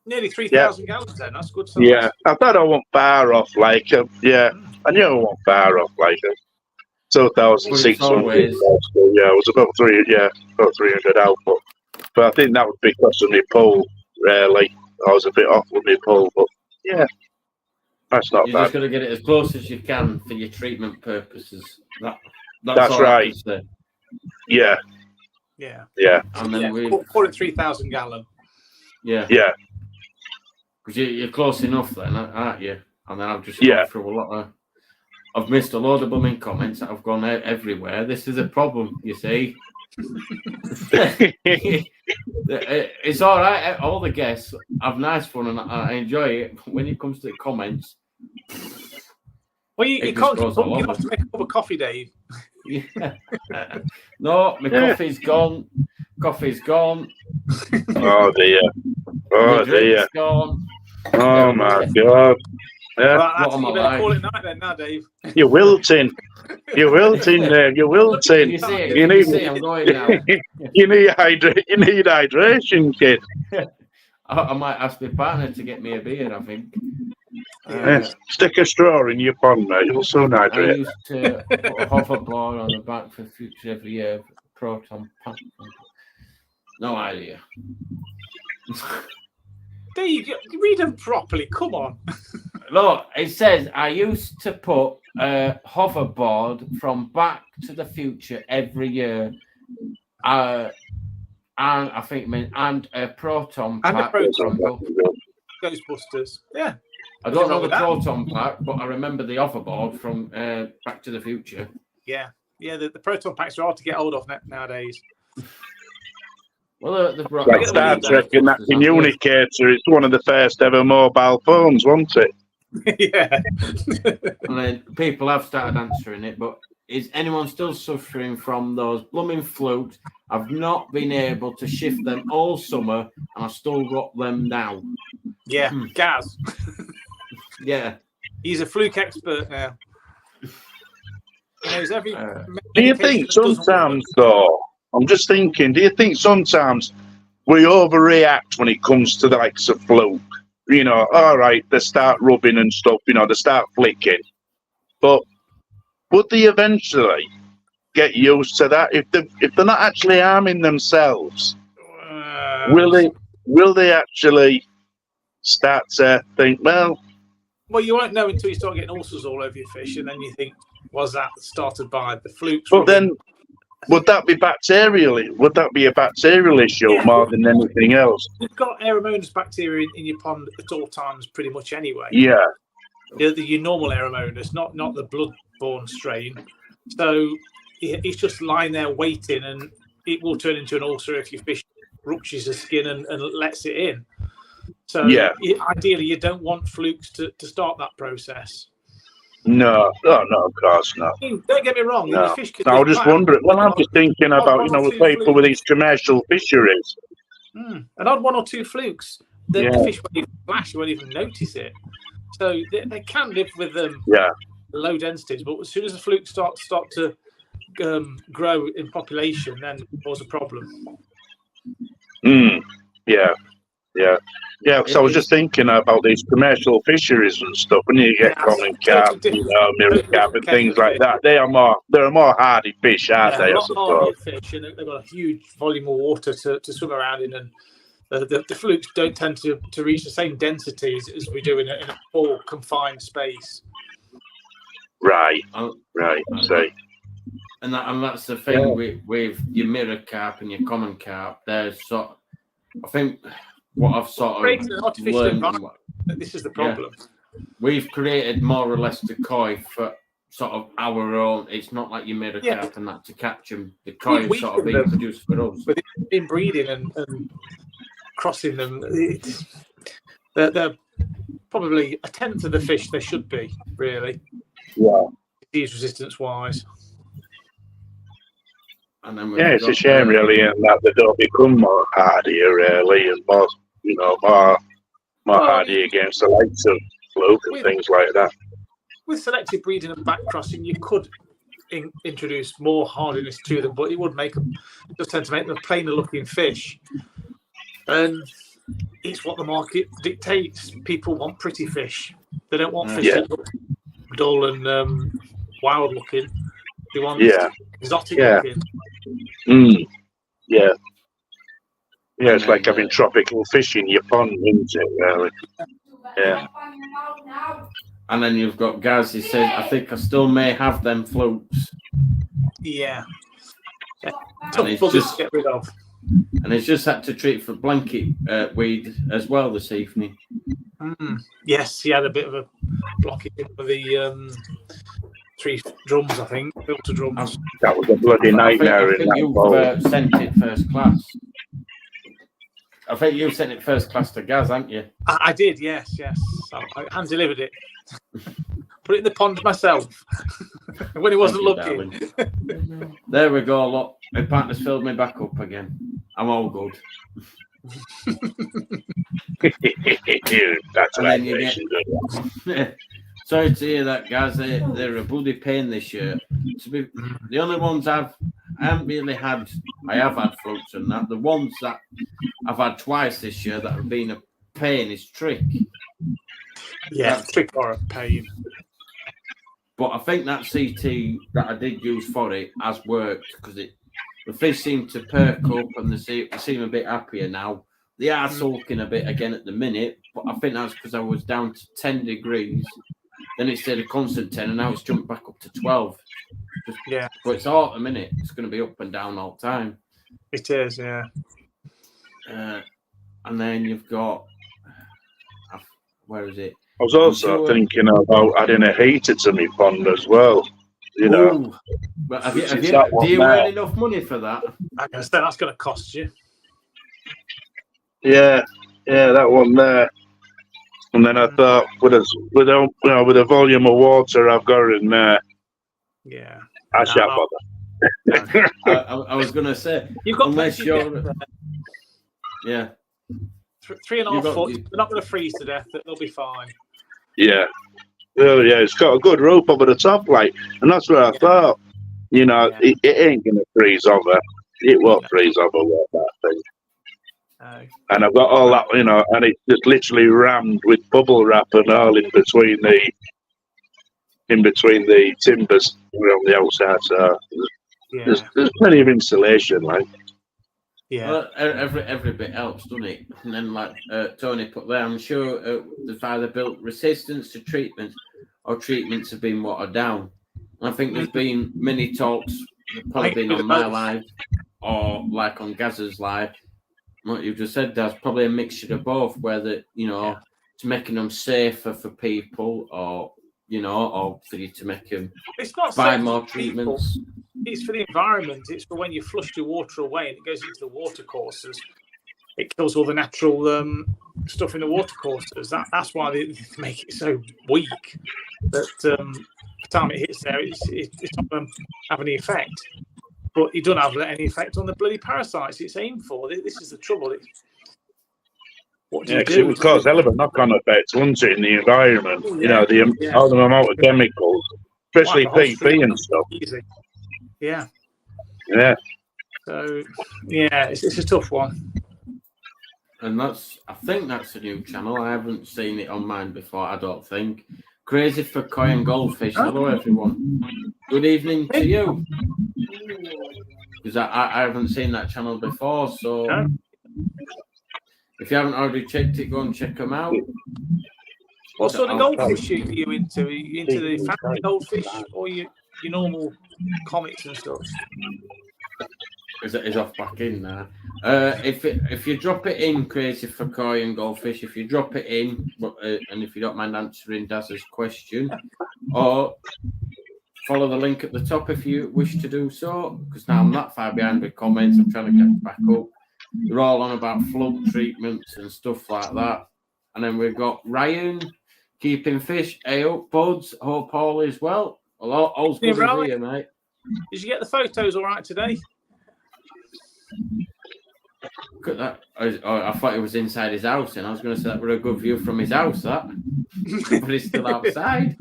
Nearly 3,000 gallons then. That's good size. Yeah, I thought I went far off. Like, yeah, I knew I went far off. Like, 2,600. Always. Yeah, it was about 300 out. But I think that would be because of my pull. Really, I was a bit off with my pull. But yeah, that's not You're bad. just going to get it as close as you can for your treatment purposes. That's all I right. can say. Yeah. And then call it 3,000 gallon. Yeah. Because you're close enough then, aren't you? And then I've just gone through a lot of... I've missed a load of blooming comments that have gone out everywhere. This is a problem, you see. It's all right. All the guests have nice fun and I enjoy it. But when it comes to the comments... Well, you can't keep up. You have to make a cup of coffee, Dave. Yeah. No, my coffee's gone. Coffee's gone. Oh dear. Oh dear. Gone. Oh my God. Yeah. Well, you better call it night then, now, Dave. You're wilting. You're wilting, Dave. You're wilting. You see, I'm going now. You need hydration, kid. I might ask my partner to get me a beer, I think. Stick a straw in your pond, mate. You'll soon I hydrate. used to put a hoverboard on the back for future every year. Proton pack. No idea. There you go. Read them properly. Come on. Look, it says I used to put a hoverboard from Back to the Future every year. And I think and a proton And a pack. proton from- Ghostbusters. Yeah. I don't know the Nothing wrong with proton pack, but I remember the hoverboard from Back to the Future. Yeah. The proton packs are hard to get hold of nowadays. Well, they've brought Like Star Trek and that communicator. It's one of the first ever mobile phones, wasn't it? Yeah. And then people have started answering it, but is anyone still suffering from those blooming flukes? I've not been able to shift them all summer, and I've still got them now. Yeah. Gaz. Yeah. He's a fluke expert now. He knows every. Do you think sometimes, though, I'm just thinking, do you think sometimes we overreact when it comes to the likes of fluke? You know, all right, they start rubbing and stuff, they start flicking. But would they eventually get used to that? If they're not actually harming themselves, will they actually start to think, well, you won't know until you start getting ulcers all over your fish, and then you think, was that started by the flukes? but then would that be bacterial? Would that be a bacterial issue more than anything else? You've got Aeromonas bacteria in your pond at all times, pretty much anyway. Yeah. Your normal Aeromonas, not the blood-borne strain. So it's just lying there waiting, and it will turn into an ulcer if your fish ruptures the skin and lets it in. So ideally, you don't want flukes to start that process. No, of course not. Don't get me wrong. No. Your fish could I was just wondering. Well, I'm just thinking about, with people with these commercial fisheries. An odd one or two flukes, the fish won't even flash, you won't even notice it. So they can live with low densities, but as soon as the flukes start to grow in population, then there's a problem. Because I was just thinking about these commercial fisheries and stuff. When you get common carp, mirror carp, and things like that, they're more hardy fish, aren't they? I Not suppose. fish, and they've got a huge volume of water to swim around in, and The flukes don't tend to reach the same density as we do in a full confined space. Right. Oh, Right. So and that's the thing with your mirror carp and your common carp. There's I think what I've sort of Creating an artificial learned. environment. This is the problem. We've created more or less the koi for sort of our own. It's not like your mirror carp and that to catch them. The koi is sort of being produced for us. But in breeding and crossing them, they're probably a tenth of the fish they should be, really. yeah. Disease resistance wise. And then It's a shame, really, in that they don't become more hardier, really, and more, more hardy against the likes of fluke and things like that. With selective breeding and back crossing, you could introduce more hardiness to them, but it would just tend to make them a plainer looking fish. And it's what the market dictates. People want pretty fish. They don't want fish that look dull and wild looking. They want exotic looking. Yeah, it's like having tropical fish in your pond, isn't it, really? Yeah. And then you've got Gaz, he said, I think I still may have them flukes. Yeah. And it's just get rid of. And he's just had to treat for blanket weed as well this evening. Yes, he had a bit of a blockage for the 3 drums, I think, filter drums. That was a bloody nightmare. I think you've sent it first class. I think you sent it first class to Gaz, haven't you? I did, yes. I hand delivered it. Put it in the pond myself when he wasn't looking. There we go. Look, my partner's filled me back up again. I'm all good. That's right. Sorry to hear that, guys. They're a bloody pain this year. The only ones I haven't really had. I have had flukes and that. The ones that I've had twice this year that have been a pain is trick. Yeah, trick or a pain. But I think that CT that I did use for it has worked because the fish seem to perk up and they seem a bit happier now. They are sulking a bit again at the minute, but I think that's because I was down to 10 degrees. Then it stayed a constant 10 and now it's jumped back up to 12. But it's autumn, innit? It's going to be up and down all the time. It is, yeah. And then you've got, where is it? I was also thinking about adding a heater to my pond as well. You know, but do you earn enough money for that? I guess that's going to cost you. Yeah, that one there. And then I thought, with the volume of water I've got in there, I shan't bother. I was going to say, you've got unless you're, 3.5 foot, they're not going to freeze to death. They'll be fine. Yeah. Well, yeah, it's got a good rope over the top, like, and that's what I thought. You know, it ain't going to freeze over. It won't freeze over with that thing. And I've got all that, you know, and it's just literally rammed with bubble wrap and all in between the timbers around the outside. So there's plenty of insulation, like. Yeah. Well, every bit helps, doesn't it? And then, like Tony put there, I'm sure they've either built resistance to treatments or treatments have been watered down. And I think there's been many talks, probably been on my live or like on Gaz's live. What you've just said, there's probably a mixture of both, where it's making them safer for people, or for you to make them buy more treatments. It's for the environment. It's for when you flush your water away and it goes into the water courses. It kills all the natural stuff in the water courses. That's why they make it so weak. That the time it hits there, it's not going to have any effect. But it doesn't have any effect on the bloody parasites it's aimed for. This is the trouble. What do you do? It would cause hell of a knock-on effect, wouldn't it, in the environment? You know, all the amount of chemicals, especially PP and stuff. Easy. Yeah. Yeah. So, it's a tough one. And I think that's a new channel. I haven't seen it on mine before, I don't think. Crazy for Koi and Goldfish. Hello, everyone. Good evening to you. Because I haven't seen that channel before, so If you haven't already checked it, go and check them out. What sort of goldfish are you into? Are you into the fancy goldfish or your normal comets and stuff? Is off back in now. If you drop it in, Crazy for Koi and Goldfish, if you drop it in, and if you don't mind answering Daz's question, or follow the link at the top if you wish to do so, because now I'm that far behind with comments, I'm trying to get back up. They're all on about float treatments and stuff like that. And then we've got Ryan, keeping fish. Hey up, buds. Hope all is well. All's good with you, mate. Did you get the photos all right today? Look at that. I thought it was inside his house, and I was going to say that was a good view from his house, that. But it's still outside.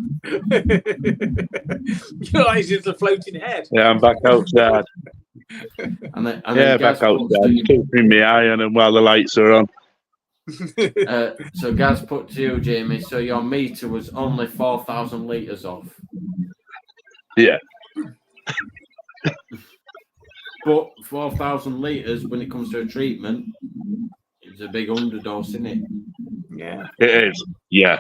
Your eyes is the floating head. Yeah, I'm back outside. And then Back outside. Keeping my eye on him while the lights are on. So Gaz put to you, Jamie, so your meter was only 4,000 litres off. Yeah. But 4,000 litres, when it comes to a treatment, it's a big underdose, isn't it? Yeah. It is. Yeah.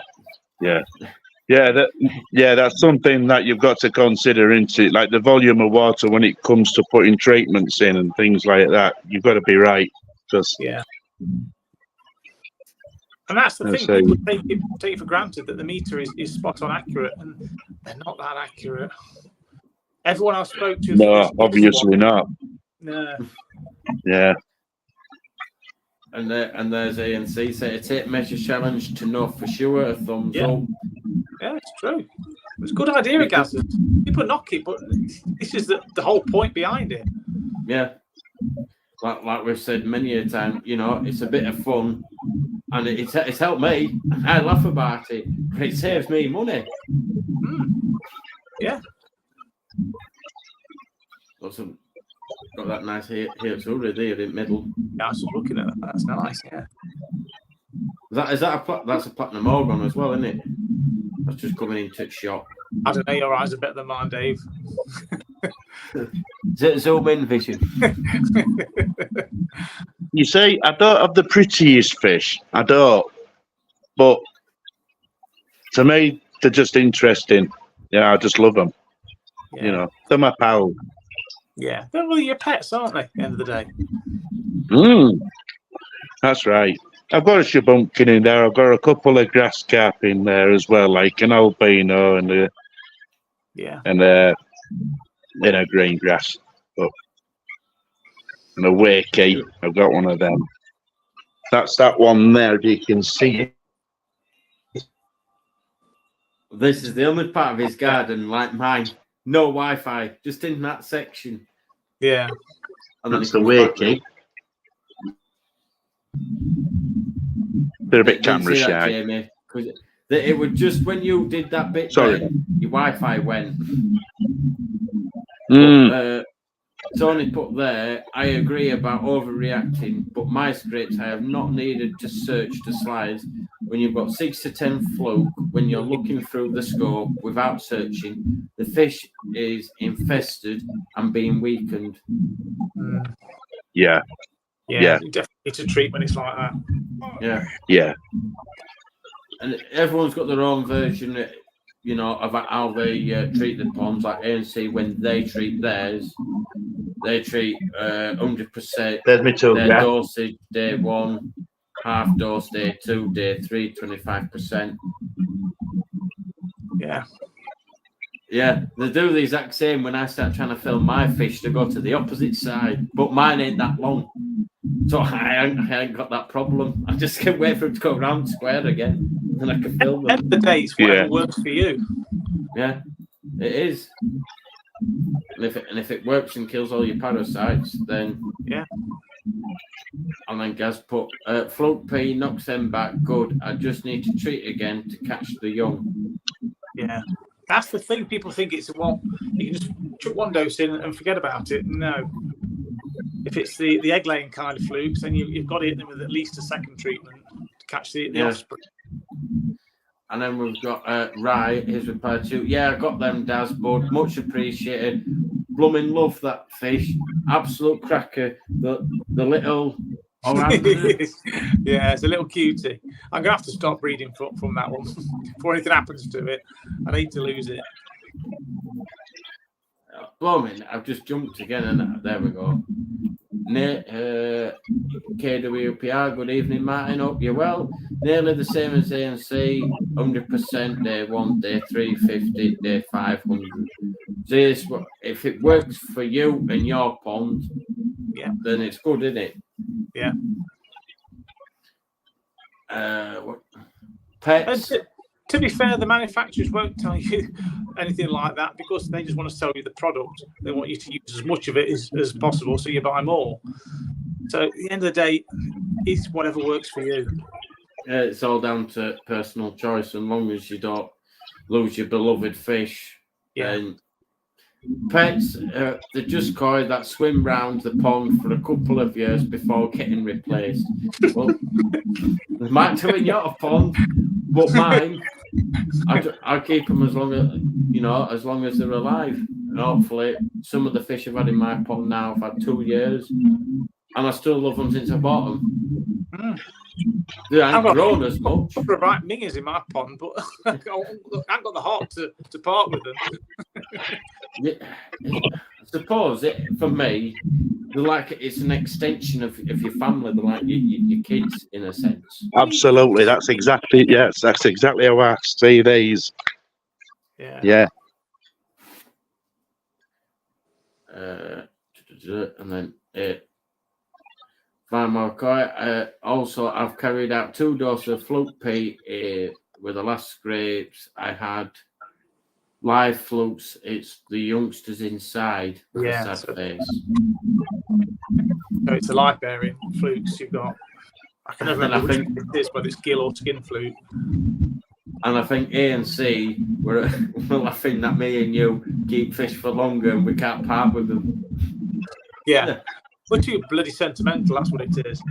That's something that you've got to consider, isn't it? Like the volume of water when it comes to putting treatments in and things like that. You've got to be right. Yeah. And that's the thing. People take it for granted that the meter is spot on accurate, and they're not that accurate. Everyone I spoke to. No, obviously not. No. Yeah. And there's ANC say a tape measure challenge to know for sure. A thumbs up. Yeah, it's true. It's a good idea, Gaz. People knock it, but this is the whole point behind it. Yeah. Like we've said many a time, it's a bit of fun, and it's helped me. I laugh about it, but it saves me money. Yeah. Got that nice here too, there in the middle. Yeah, I was just looking at that. That's nice. Yeah. That's a platinum organ as well, isn't it? That's just coming into the shop. I don't know. Your eyes are better than mine, Dave. Zoom in vision. You see, I don't have the prettiest fish. I don't. But to me, they're just interesting. Yeah, I just love them. Yeah. They're my pal. Yeah. They're really your pets, aren't they, at the end of the day? That's right. I've got a shabunkin in there. I've got a couple of grass carp in there as well, like an albino and a green grass. And a wakey. I've got one of them. That's that one there, if you can see it. This is the only part of his garden, like mine. No Wi-Fi, just in that section. Yeah. And then that's the wakey. They're a bit camera shy. Jamie, because it was just when you did that bit. Sorry. Your Wi-Fi went. Tony put there, I agree about overreacting, but my scripts I have not needed to search the slides when you've got 6 to 10 fluke, when you're looking through the scope without searching, the fish is infested and being weakened. Yeah. Definitely to treat when it's like that. Yeah. And everyone's got their own version, of how they treat the ponds. Like ANC, when they treat theirs, they treat 100% There's me too, their yeah. dosage day 1, half dose day 2, day 3, 25%. Yeah. Yeah, they do the exact same when I start trying to film my fish to go to the opposite side, but mine ain't that long. So I ain't got that problem. I just can't wait for it to go round square again, and I can film them. At the end of the day, it's whatever works for you. Yeah, it is. And if it works and kills all your parasites, then yeah. And then Gaz put float P knocks them back. Good. I just need to treat again to catch the young. Yeah. That's the thing. People think it's you can just chuck one dose in and forget about it. No. If it's the egg laying kind of flukes, then you've got to hit them with at least a second treatment to catch the offspring. And then we've got Rye, his reply to, I got them, Daz, bud. Much appreciated. Blooming love that fish. Absolute cracker. The little All right. Yeah, it's a little cutie. I'm gonna have to stop breeding from that one before anything happens to it. I need to lose it. Blimey, I've just jumped again, and there we go. KWPR, good evening, Martin. Hope you're well. Nearly the same as ANC, 100% day 1, day 350, day 500. This, if it works for you and your pond, Yeah, then it's good, isn't it? yeah. Pets. To be fair, the manufacturers won't tell you anything like that because they just want to sell you the product. They want you to use as much of it as possible so you buy more. So at the end of the day, it's whatever works for you. Yeah, it's all down to personal choice. As long as you don't lose your beloved fish. Yeah. And pets, they're just koi that swim round the pond for a couple of years before getting replaced. Well, they might do in your pond, but mine, I keep them as long as they're alive. And hopefully, some of the fish I've had in my pond now have had 2 years, and I still love them since I bought them. They ain't grown as much. I've got right mingers in my pond, but I haven't got the heart to part with them. Yeah, I suppose for me, they're like it's an extension of your family. They're like your kids in a sense. Absolutely, that's exactly how I see these. Yeah. And then find more koi. Also, I've carried out 2 doses of fluke pea with the last scrapes. I had live flukes. It's the youngsters inside. Yeah. Sad face. So it's a life bearing flukes you've got. I can never remember which it is, whether it's gill or skin fluke. And I think ANC were laughing that me and you keep fish for longer and we can't part with them. Yeah. We're too bloody sentimental, that's what it is.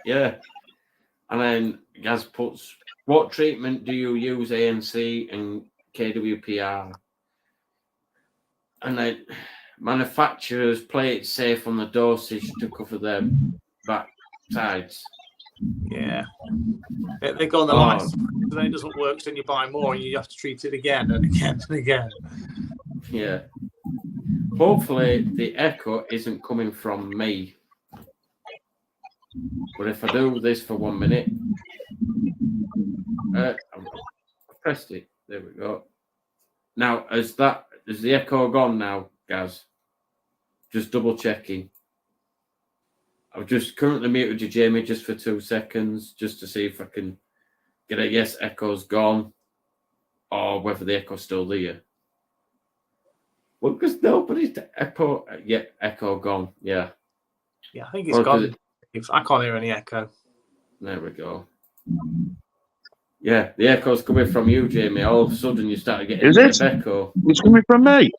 Yeah. And then Gaz puts, what treatment do you use ANC and KWPR? And then manufacturers play it safe on the dosage to cover their back sides. Yeah. They go on the life, and then it doesn't work, so then you buy more and you have to treat it again and again and again. Yeah. Hopefully the echo isn't coming from me. But if I do this for 1 minute, I pressed it. There we go. Now, is the echo gone now, Gaz? Just double checking. I've just currently muted you, Jamie, just for 2 seconds, just to see if I can get a yes, echo's gone, or whether the echo's still there. Well, because nobody's echo. Yeah, echo gone. Yeah. Yeah, I think it's gone. I can't hear any echo. There we go. Yeah, the echo's coming from you, Jamie. All of a sudden, you started getting Is it? Echo. It's coming from me.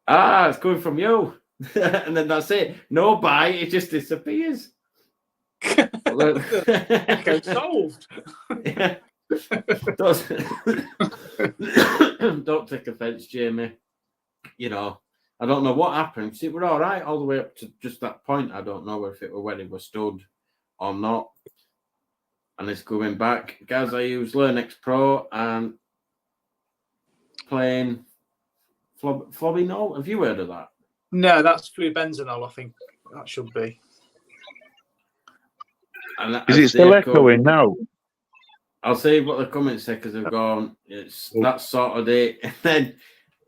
Ah, it's coming from you. And then that's it. No bite, it just disappears. Echo solved. Yeah. Don't take offense, Jamie. You know, I don't know what happened. See, we're all right all the way up to just that point. I don't know if it were when it was stood or not. And it's going back. Guys, I use LearnX Pro and playing Flobinol. Have you heard of that? No, that's flubenzenol, I think that should be. And is it still echoing now? I'll see what the comments say because they've gone, it's that sort of day. And then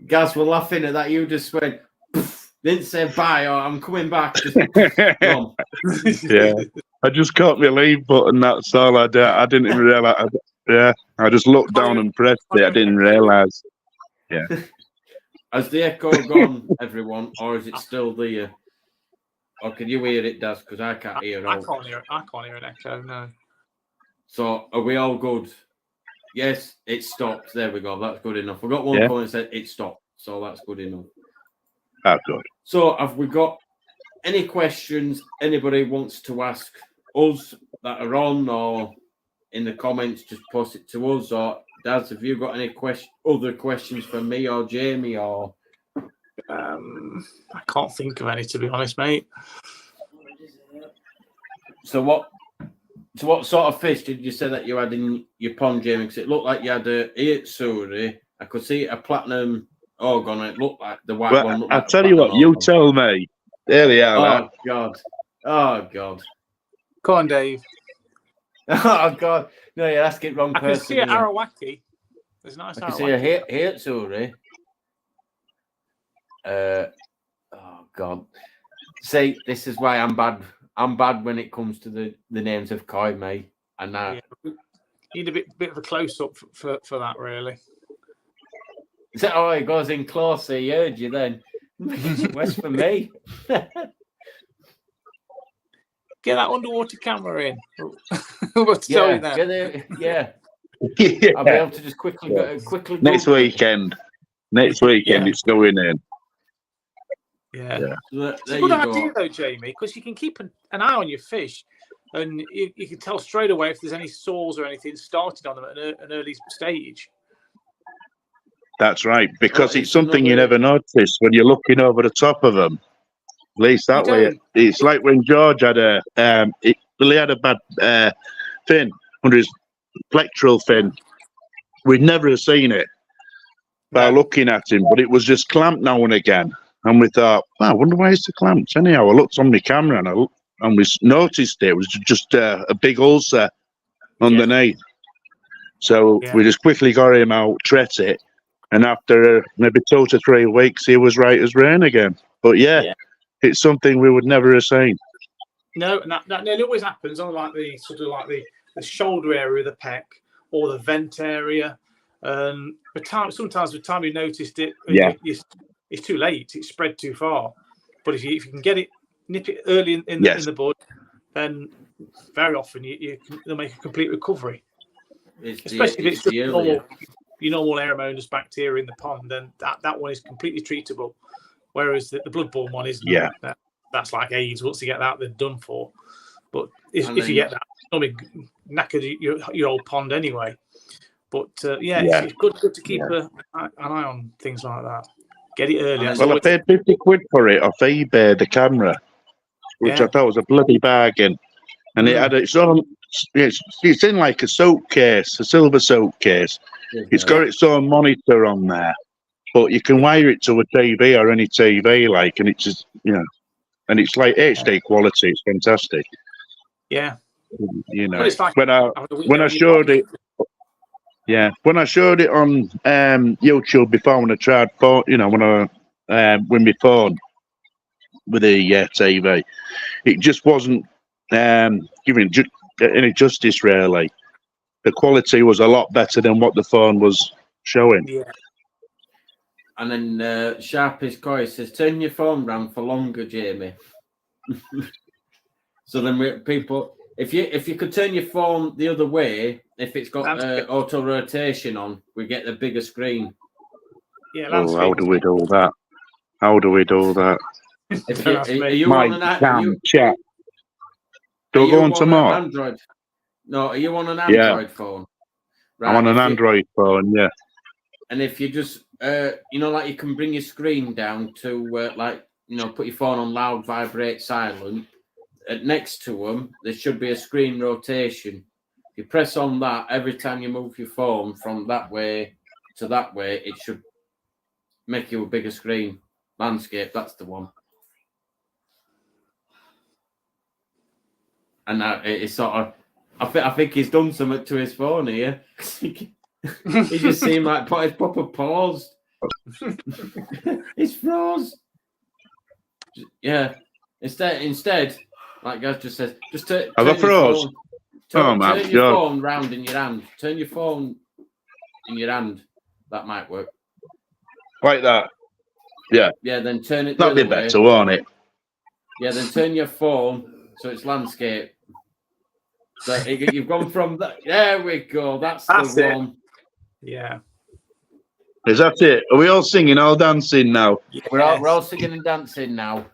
Gaz were laughing at that. You just went, didn't say bye or I'm coming back. Just gone. Yeah. I just caught my leave button. That's all I did. I didn't even realize. I just looked down and pressed it. I didn't realize. Yeah. Has the echo gone, everyone, or is it still there? Or can you hear it, Daz? Because I can't hear it. I can't hear an echo. No. So are we all good? Yes, it stopped. There we go. That's good enough. We got one point that said it stopped, so that's good enough. That's good. So have we got any questions anybody wants to ask us that are on or in the comments? Just post it to us. Or Daz, have you got any other questions for me or Jamie? Or I can't think of any, to be honest, mate. So what sort of fish did you say that you had in your pond, Jamie? Because it looked like you had a Ietsuri. I could see a platinum organ. It looked like the white one. Looked I'll like tell you what, you tell me. There they are. Oh God! Oh God! Come on, Dave. Oh God! No, you're asking wrong I person. can see an here. Arawaki. There's a nice I can see Arawaki. a Ietsuri. Oh God! See, this is why I'm bad. I'm bad when it comes to the names of koi, mate. And now Yeah. Need a bit of a close up for that, really. so, oh, it goes in closer. He heard you then. West for me. Get that underwater camera in. We'll tell you that. Yeah. Yeah. I'll be able to just quickly Next Google it. weekend. Next weekend, Yeah. it's going in. Yeah. Yeah. So there It's a you good go. idea, though, Jamie, because you can keep an eye on your fish, and you can tell straight away if there's any sores or anything started on them at an early stage. That's right, because Well, it's something you another- never notice when you're looking over the top of them. At least that You way, don't. it's like when George had he had a bad fin under his plectral fin. We'd never have seen it by No. looking at him, but it was just clamped now and again. And we thought, I wonder why it's the clamps. Anyhow, I looked on my camera and we noticed it. It was just a big ulcer underneath. So Yeah. we just quickly got him out, tret it, and after maybe 2 to 3 weeks, he was right as rain again. But yeah, it's something we would never have seen. No, and that nearly always happens on like the the shoulder area of the pec or the vent area. Sometimes by the time you noticed it, Yeah. it's too late. It's spread too far. But if you can get it, nip it early in Yes. the bud, then very often they'll make a complete recovery. Especially if it's just your normal Aeromonas bacteria in the pond, then that one is completely treatable. Whereas the bloodborne one is that's like AIDS. Once you get that, they're done for. But if you get that, normally knackered your old pond anyway. But it's good to keep an eye on things like that. Get it early. And That's Well, I always, paid 50 quid for it off eBay, the camera, which I thought was a bloody bargain. And it had its own, it's in like a soap case, a silver soap case. It's got its own monitor on there, but you can wire it to a TV or any TV, like, and it's just, and it's like HD quality. It's fantastic. yeah. But it's like when I showed it, when I showed it on YouTube before, when I tried phone, when I with my phone with the TV, it just wasn't giving any justice really. The quality was a lot better than what the phone was showing. Yeah. And then Sharpest Koi says, turn your phone round for longer, Jamie. So then people, if you could turn your phone the other way, if it's got auto rotation on, we get the bigger screen. Yeah. Oh, how do we do that? How do we do that? Are you on an chat. Do go on to more? Android? No, are you on an Android phone? Right, I'm on an Android phone, yeah. And if you just, like you can bring your screen down to, put your phone on loud, vibrate, silent. Next to them, there should be a screen rotation. If you press on that, every time you move your phone from that way to that way, it should make you a bigger screen. Landscape, that's the one. And it's sort of, I think he's done something to his phone here. He just seemed like his proper paused. He's froze. Yeah. Instead, like Gaz just says, just turn your froze. phone, turn your phone round in your hand. Turn your phone in your hand. That might work. Like that. Yeah. Yeah, then turn it. That'd be better, won't it? Yeah, then turn your phone so it's landscape. So you've gone from that. There we go. That's the one. Yeah. Is that it? Are we all singing, all dancing now? Yes. We're all singing and dancing now.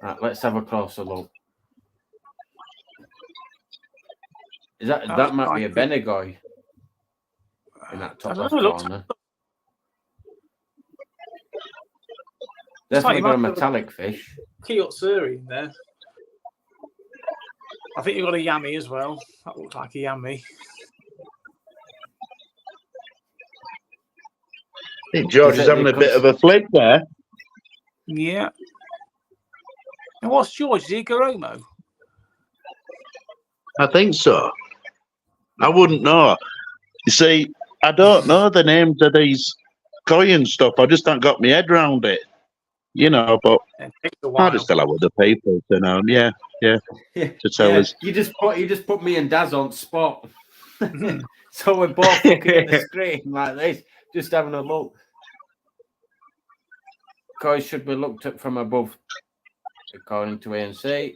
Right, let's have a closer look. That might be a Benegoy in that top left corner. Definitely got a metallic fish. Kiyotsuri in there. I think you've got a yammy as well. That looked like a yammy. I think George is having a bit of a flick there. Yeah. And what's George? Is he a Goromo? I think so. I wouldn't know. You see, I don't know the names of these koi and stuff. I just haven't got my head round it. You know, but It takes a I while. just tell her with the people to know. Yeah. To tell us. You just put me and Daz on spot. So we're both looking at the screen like this, just having a look. Koi should be looked at from above, according to ANC.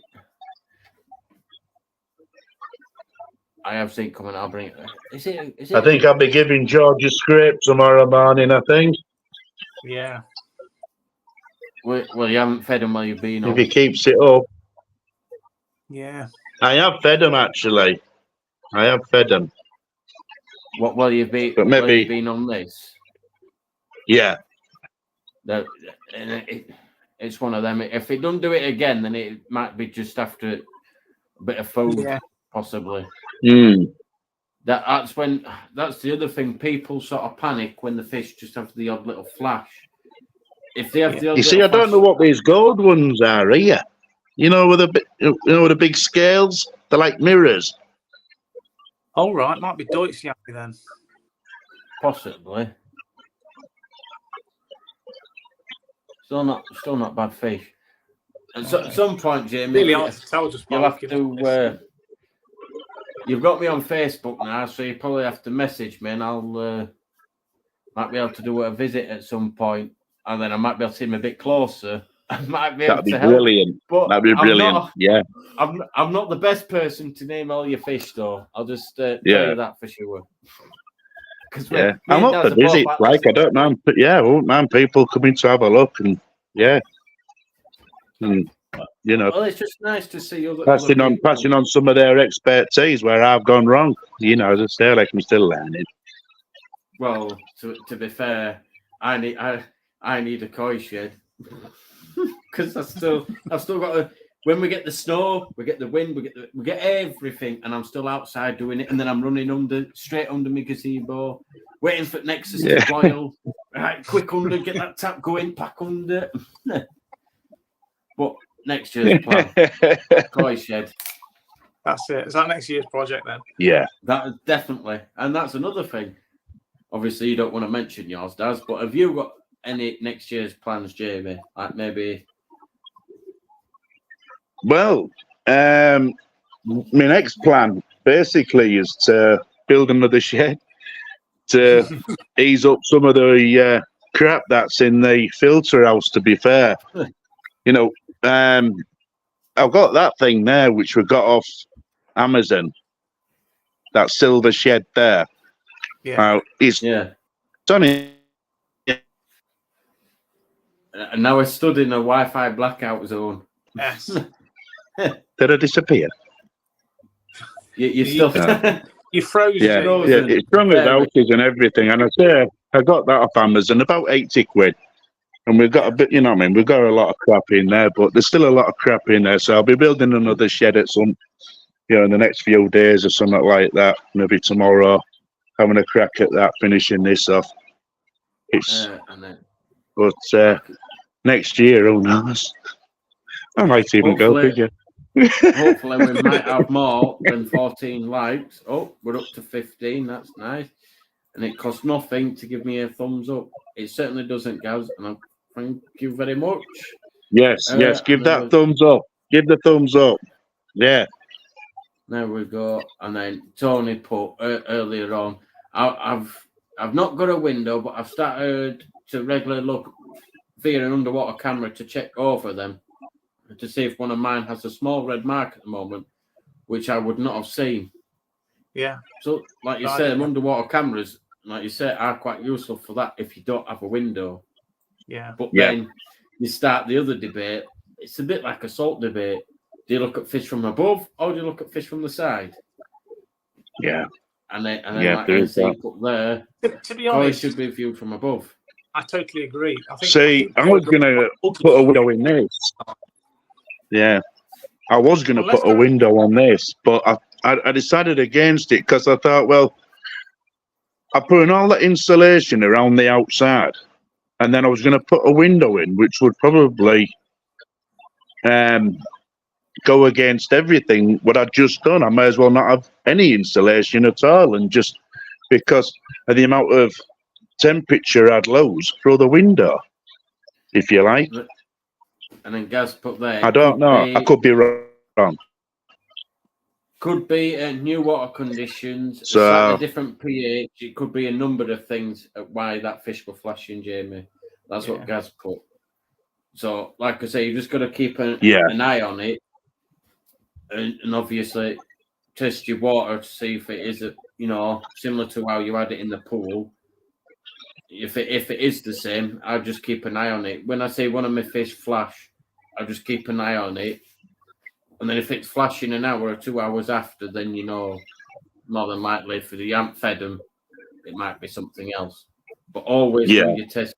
I have seen coming. I'll bring it. Is it? I think I'll be giving George a script tomorrow morning, I think. Yeah. Well, you haven't fed him while you've been on. If he keeps it up. Yeah. I have fed him, actually. I have fed him. What? While you've been, But maybe- while you've been on this. Yeah. It's one of them. If it don't do it again, then it might be just after a bit of food, Yeah. possibly. Mm. That's the other thing. People sort of panic when the fish just have the odd little flash. If they have the odd You see, little I don't flash- know what these gold ones are here. You know, with the big scales. They're like mirrors. All right. Might be Deutsch yammy then. Possibly. Still not bad fish. At some point, Jamie, Really hard to tell just by you'll have looking at to. this. You've got me on Facebook now, so you probably have to message me, and I'll might be able to do a visit at some point, and then I might be able to see him a bit closer. I might be able That'd be to help. brilliant. But That'd be brilliant. Yeah. I'm not the best person to name all your fish, though. I'll just tell Yeah. you that for sure. Yeah. I'm up for visits. Like, I don't mind. But yeah, I won't mind people coming to have a look. And yeah. And, you know, Well, it's just nice to see other passing on some of their expertise where I've gone wrong. You know, as I say, like I'm still learning. Well, to be fair, I need a koi shed because I've still got to. When we get the snow, we get the wind, we get everything, and I'm still outside doing it, and then I'm running straight under my gazebo, waiting for Nexus to boil. Right, quick under, get that tap going, pack under. But next year's plan, koi shed. That's it. Is that next year's project then? Yeah. That definitely, and that's another thing. Obviously, you don't want to mention yours, Daz, but have you got any next year's plans, Jamie? Like maybe. Well, my next plan basically is to build another shed to ease up some of the crap that's in the filter house. To be fair, you know, I've got that thing there which we got off Amazon. That silver shed there. Yeah. It's only. And now we're stood in a Wi-Fi blackout zone. Yes. Did I disappear? You still. You froze. Yeah, Jamie. yeah, it's strong with outages and everything. And I say I got that off Amazon, about 80 quid. And we've got a bit, you know what I mean? We've got a lot of crap in there, but there's still a lot of crap in there. So I'll be building another shed at some, you know, in the next few days or something like that. Maybe tomorrow, having a crack at that, finishing this off. It's, but next year, who knows? I might even go bigger. Hopefully, we might have more than 14 likes. Oh, we're up to 15. That's nice. And it costs nothing to give me a thumbs up. It certainly doesn't, Gaz. And I thank you very much. Yes, yes. Give that thumbs up. Give the thumbs up. Yeah. There we go. And then Tony put earlier on, I've not got a window, but I've started to regularly look via an underwater camera to check over them to see if one of mine has a small red mark at the moment, which I would not have seen. Yeah. So, like you say, underwater cameras, like you say, are quite useful for that if you don't have a window. Yeah. But then you start the other debate. It's a bit like a salt debate. Do you look at fish from above or do you look at fish from the side? Yeah. And then like NC put there, to be honest, should be viewed from above. I totally agree. I was going to put a window in this. Yeah. I was going to Unless put a window on this, but I decided against it because I thought, well, I put in all that insulation around the outside, and then I was going to put a window in, which would probably go against everything what I'd just done. I may as well not have any insulation at all, and just because of the amount of temperature I'd lose through the window, if you like. And then Gaz put there. I don't know. I could be wrong. Could be new water conditions, So- slightly different pH. It could be a number of things at why that fish were flashing, Jamie. That's what Gaz put. So, like I say, you just got to keep an eye on it, and obviously test your water to see if it is, similar to how you had it in the pool. If it is the same, I'll just keep an eye on it. When I say one of my fish flash, I'll just keep an eye on it. And then if it's flashing an hour or 2 hours after, then more than likely if you haven't fed them, it might be something else. But always when you test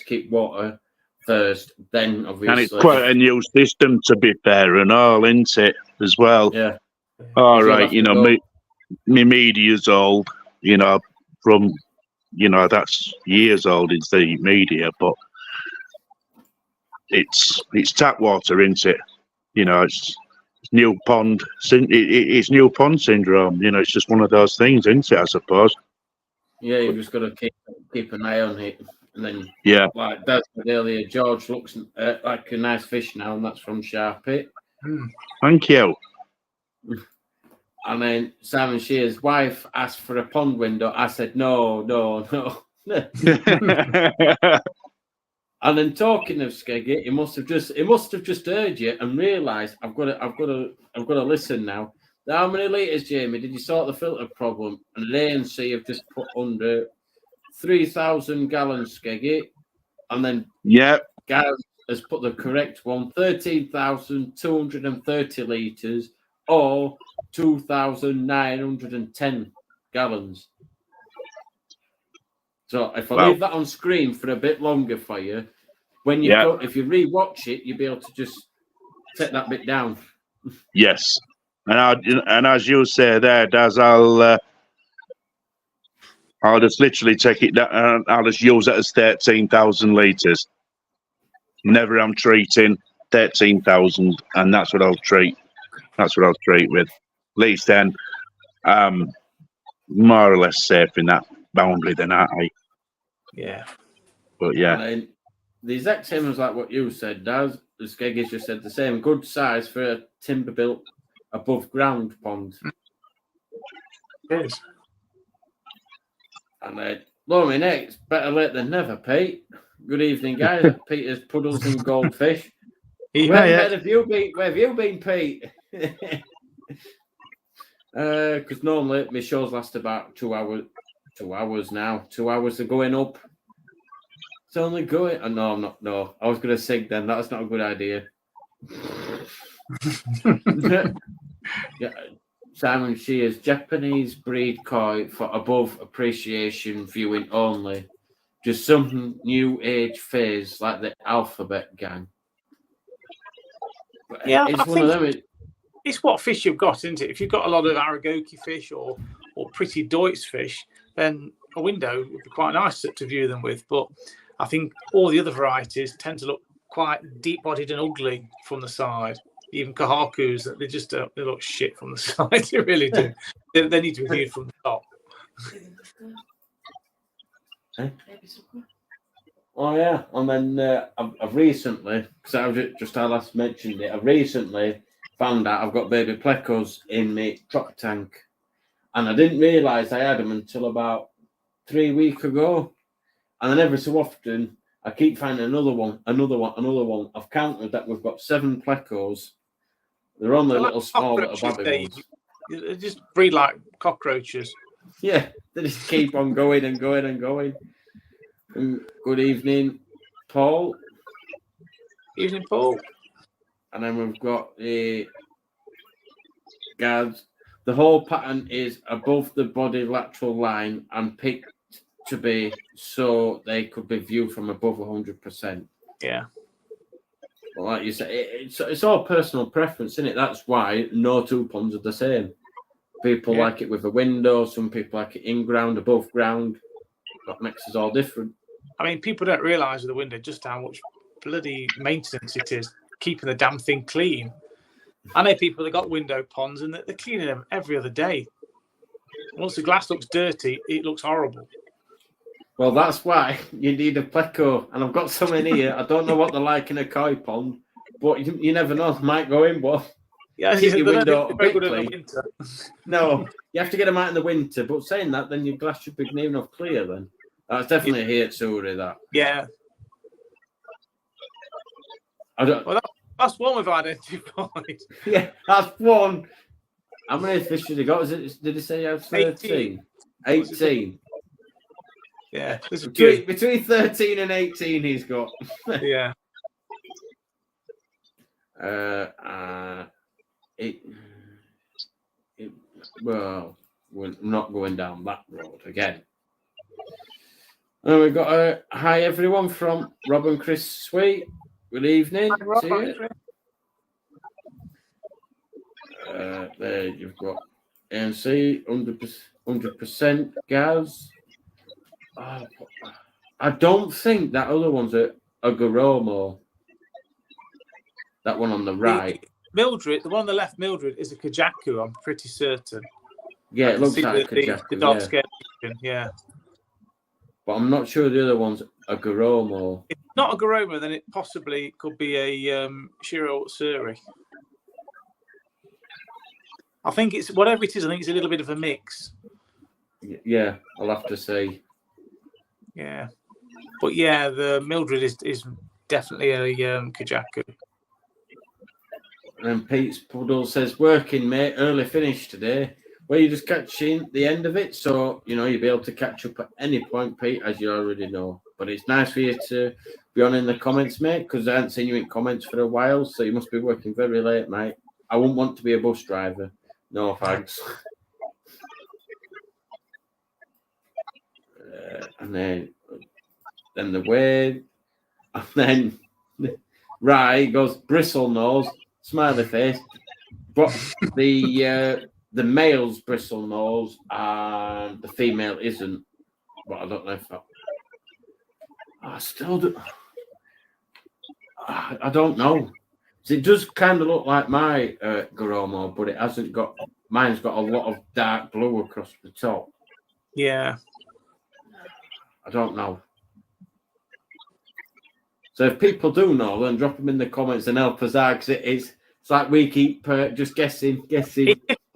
keep water first, then obviously. And it's quite a new system, to be fair, and all, isn't it, as well? Yeah. All right, me media's old, from, that's years old is the media, but it's tap water, isn't it? It's new pond. It's new pond syndrome. It's just one of those things, isn't it? I suppose. Yeah, you just got to keep an eye on it, and then like Dad said earlier, George looks like a nice fish now, and that's from Sharpie. Thank you. And then Simon Shear's wife asked for a pond window. I said no. And then talking of Skeggy, it must have just heard you and realised I've got to listen now. How many litres, Jamie, did you sort the filter problem? And ANC have just put under 3,000 gallons, Skeggy. And then Gaz has put the correct one, 13,230 litres or 2,910 gallons. So if I leave that on screen for a bit longer for you, when if you rewatch it, you'll be able to just take that bit down. Yes. And as you say there, Daz, I'll just literally take it down and I'll just use it as 13,000 litres. Never I'm treating 13,000, and that's what I'll treat. That's what I'll treat with. At least then, more or less safe in that boundary than I. Yeah. But the exact same as like what you said, Daz. The Skeggies just said the same. Good size for a timber built above ground pond. Yes. And Laurie next, better late than never, Pete. Good evening, guys. Peter's Puddles and Goldfish. Where have you been, Pete? Because normally my shows last about 2 hours. 2 hours now. 2 hours are going up. It's only going. Oh, no, I'm not. No, I was going to sing then. That's not a good idea. Simon Shear's Japanese breed koi for above appreciation viewing only. Just some new age phase like the alphabet gang. Yeah, it's one of them. It's what fish you've got, isn't it? If you've got a lot of Aragoki fish or pretty Deutsch fish, then a window would be quite nice to view them with. But I think all the other varieties tend to look quite deep-bodied and ugly from the side. Even Kahakus, they look shit from the side. They really do. They need to be viewed from the top. Oh yeah, and then I've recently, because I last mentioned it, I've recently found out I've got baby plecos in my truck tank, and I didn't realise I had them until about 3 weeks ago. And then every so often I keep finding another one. I've counted that we've got 7 plecos. They're only little small little baby ones. They just breed like cockroaches. Yeah, they just keep on going and going and going. Good evening, Paul. Evening, Paul. And then we've got the Gads. The whole pattern is above the body lateral line and picked to be so they could be viewed from above 100%. Yeah. Well, like you say, it's all personal preference, isn't it? That's why no two ponds are the same. People like it with a window. Some people like it in ground, above ground. That makes us all different. I mean, people don't realise with the window just how much bloody maintenance it is keeping the damn thing clean. I know people that got window ponds and they're cleaning them every other day. Once the glass looks dirty, it looks horrible. Well, that's why you need a pleco. And I've got some in here. I don't know what they're like in a koi pond, but you never know. Might go in one. Yeah, Keep your window a bit good in clean. the winter. No, you have to get them out in the winter. But saying that, then your glass should be near enough clear then. That's definitely here at Surrey, that. Yeah. I don't. Well, that's one we've identified. Yeah, that's one. How many fish did he got? Did he say he had 13? 18. Yeah, there's a few. Between 13 and 18 he's got. Yeah. Well, we're not going down that road again. And we've got a hi everyone from Rob and Chris Sweet. Good evening. Hi, Rob, to you. There you've got ANC 100% Gaz. Oh, I don't think that other one's a Garomo. That one on the right. Mildred, the one on the left, Mildred, is a Kajaku, I'm pretty certain. Yeah, it looks like a Kajaku. The dark scale, yeah. But I'm not sure the other one's a Garomo. If it's not a Garomo, then it possibly could be a Shiro Suri. I think it's whatever it is. I think it's a little bit of a mix. Yeah, I'll have to see. Yeah, but yeah, the Mildred is definitely a Kajaku. And Pete's Puddle says, working, mate, early finish today. Well, you're just catching the end of it. So, you'll be able to catch up at any point, Pete, as you already know. But it's nice for you to be on in the comments, mate, because I haven't seen you in comments for a while. So you must be working very late, mate. I wouldn't want to be a bus driver. No thanks. And then the wave. And then, right, goes bristle nose. Smiley face, but the male's bristle nose and the female isn't. But I don't know if I still do. I don't know. It does kind of look like my Garomo, but it hasn't got. Mine's got a lot of dark blue across the top. Yeah, I don't know. So if people do know, then drop them in the comments and help us out, because it's like we keep just guessing.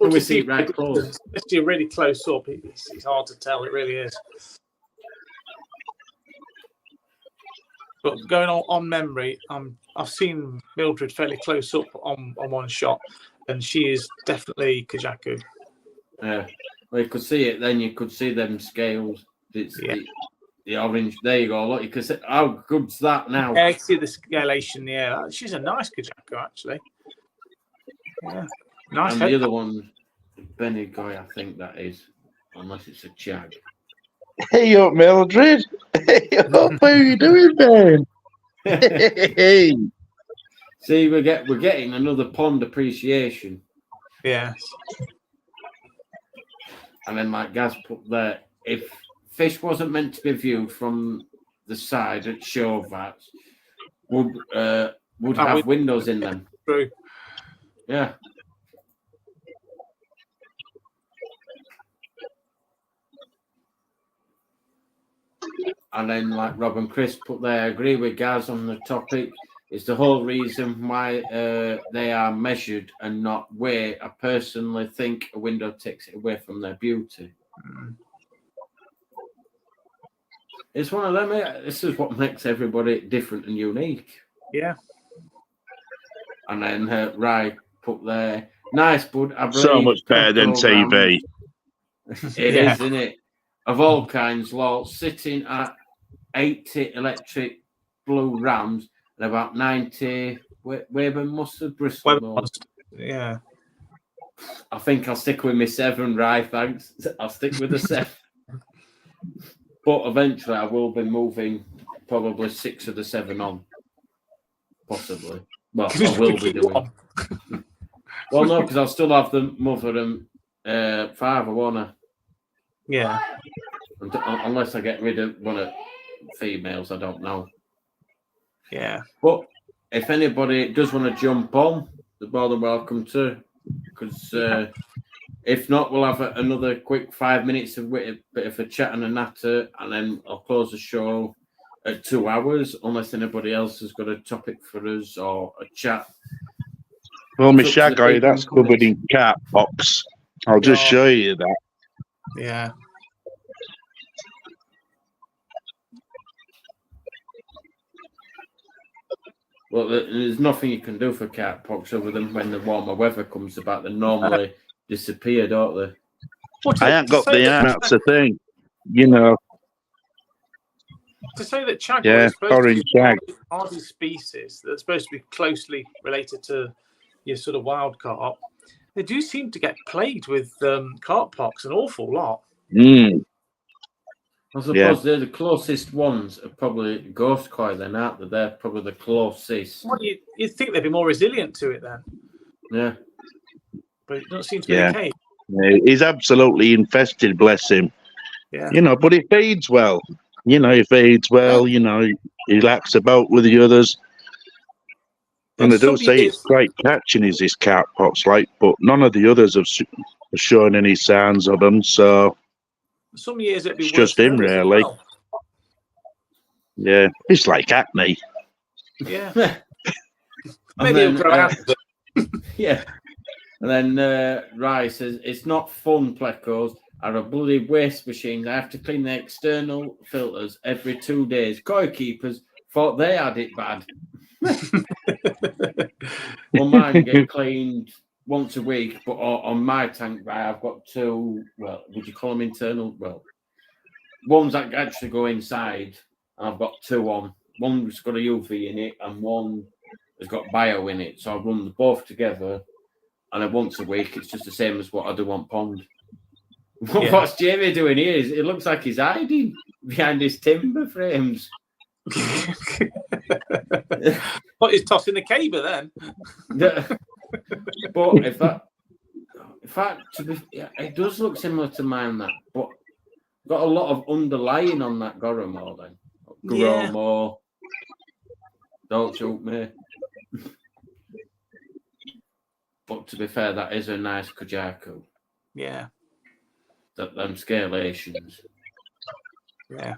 We see right close. Especially really close up, it's hard to tell. It really is. But going on memory, I've seen Mildred fairly close up on one shot, and she is definitely Kajaku. Yeah, well, you could see it. Then you could see them scales. It's the orange. There you go. Look, you can see how good's that now. Yeah, I can see the scalation. Yeah, she's a nice Kajaku actually. Yeah, nice. And the other one, Benny Goy, I think that is, unless it's a Chag. Hey up, Mildred. Hey up, how you doing, man? Hey. See, we're getting another pond appreciation. Yes. And then, like Gaz put there, if fish wasn't meant to be viewed from the side at Showvats, would have windows in them. True. Yeah. And then, like Rob and Chris put there, I agree with Gaz on the topic. It's the whole reason why they are measured and not weighed. I personally think a window takes it away from their beauty. It's one of them. This is what makes everybody different and unique. Yeah. And then Rai put there, nice, bud. So much better than TV. It is, isn't it? Of all kinds, Lord, sitting at 80 electric blue rams and about 90 Weyburn mustard Bristol. Yeah. I think I'll stick with my 7, Rai, thanks. I'll stick with the 7. But eventually I will be moving probably 6 of the 7 on. possibly. Well, Just I will to be keep doing. warm. Well, no, because I'll still have the mother and father, won't I? Yeah. Unless I get rid of one of females, I don't know. Yeah. But if anybody does want to jump on, they're more than welcome to. Because if not, we'll have another quick 5 minutes of bit of a chat and a natter, and then I'll close the show at 2 hours, unless anybody else has got a topic for us or a chat. Well, my It's up to the shag eye, people that's in the covered in cat pox. I'll just Yeah. show you that. Yeah. Well, there's nothing you can do for cat pox other than when the warmer weather comes about, they normally disappear, don't they? Well, I ain't got the that's the thing. You know, To say that Chagway yeah, is supposed to orange be shag. hardy species that's supposed to be closely related to your sort of wild carp, they do seem to get plagued with carp pox an awful lot. Mm. I suppose they're the closest ones are probably ghost koi then, aren't they? They're probably the closest. Well, you'd think they'd be more resilient to it then, Yeah. but it doesn't seem to be Yeah. the case. He's absolutely infested, bless him. Yeah. You know, but he feeds well. You know, he feeds well. You know, he lacks about with the others. And I do Some say years- it's great catching is this cat pox, like, but none of the others have shown any signs of them. So Some years it'd be It's worse just than him, others as really. well. yeah, it's like acne. Yeah. And Maybe then, it'll grow out. yeah. And then Rai says, it's not fun, plecos. Are a bloody waste machines. I have to clean the external filters every 2 days. Koi keepers thought they had it bad. Well, mine get cleaned once a week, but on my tank, right, I've got two, well, would you call them internal? Well, ones that actually go inside, and I've got two on. One's got a UV in it, and one has got bio in it. So I run them both together, and then once a week, it's just the same as what I do on pond. Yeah. What's Jamie doing here? It looks like he's hiding behind his timber frames. But he's tossing the caber then. But if that, in fact, yeah, it does look similar to mine, that, but got a lot of underlying on that Goromo then. Yeah. Goromo, don't shoot me. But to be fair, that is a nice Kujaku. Yeah. Them scalations. Yeah.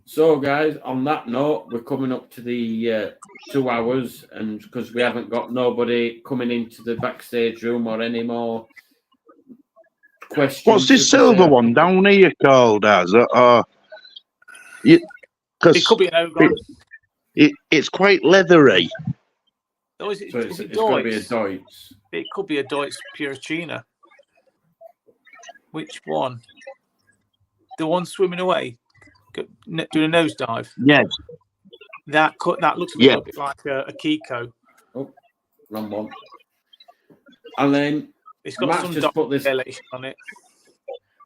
So, guys, on that note, we're coming up to the 2 hours, and because we haven't got nobody coming into the backstage room or any more questions. What's this silver one down here called as? It Because could be an Ogon. it's quite leathery. Or is it, So is it's it got to be a Deutz? Deutz. It could be a Deutz Puricina. Which one? The one swimming away, doing a nosedive. Yes. That looks a Yeah. little bit like a Kiko. Wrong one. And then It's got Matt's some just put this. dilation on it.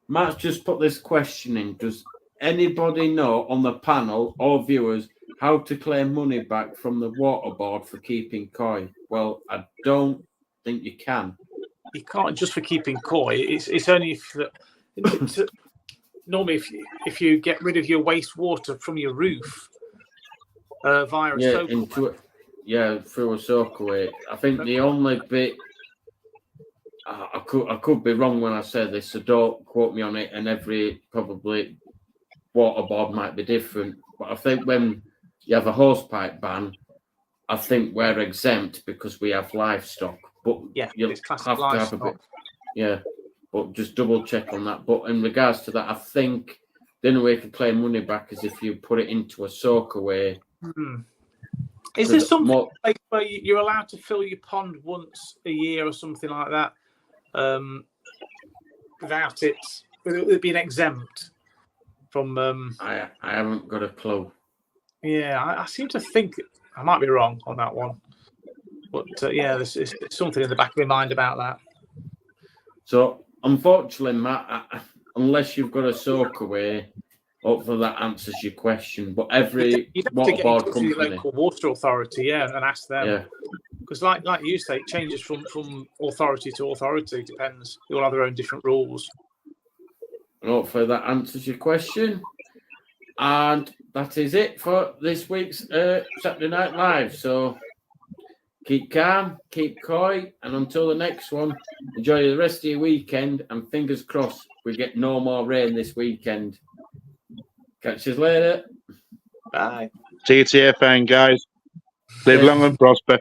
Matt's just put this question in. Does anybody know on the panel or viewers how to claim money back from the water board for keeping koi? Well, I don't think you can. You can't just for keeping koi. It's only if normally if you get rid of your wastewater from your roof via a Yeah, soak. into it. Yeah, through a soakaway. I think the only bit I could be wrong when I say this, so don't quote me on it. And every probably water board might be different, but I think when you have a hosepipe ban, I think we're exempt because we have livestock. But Yeah, you'll it's classed have as to have a bit. livestock. Yeah, but just double check on that. But in regards to that, I think the only way you can claim money back is if you put it into a soakaway. Is there something more, like where you're allowed to fill your pond once a year or something like that, without it being exempt from? I haven't got a clue. Yeah, I seem to think I might be wrong on that one, but yeah, there's something in the back of my mind about that. So unfortunately, Matt, unless you've got a soakaway, Hopefully that answers your question. But every You'd have to water get in board touch with your company, local water authority, yeah, and ask them. yeah, Because like you say, it changes from authority to authority. Depends. They all have their own different rules. hopefully that answers your question. And that is it for this week's Saturday Night Live. So keep calm, keep coy, and until the next one, enjoy the rest of your weekend. And fingers crossed we get no more rain this weekend. Catch you later. Bye. See you, TFN, guys. Live long and prosper.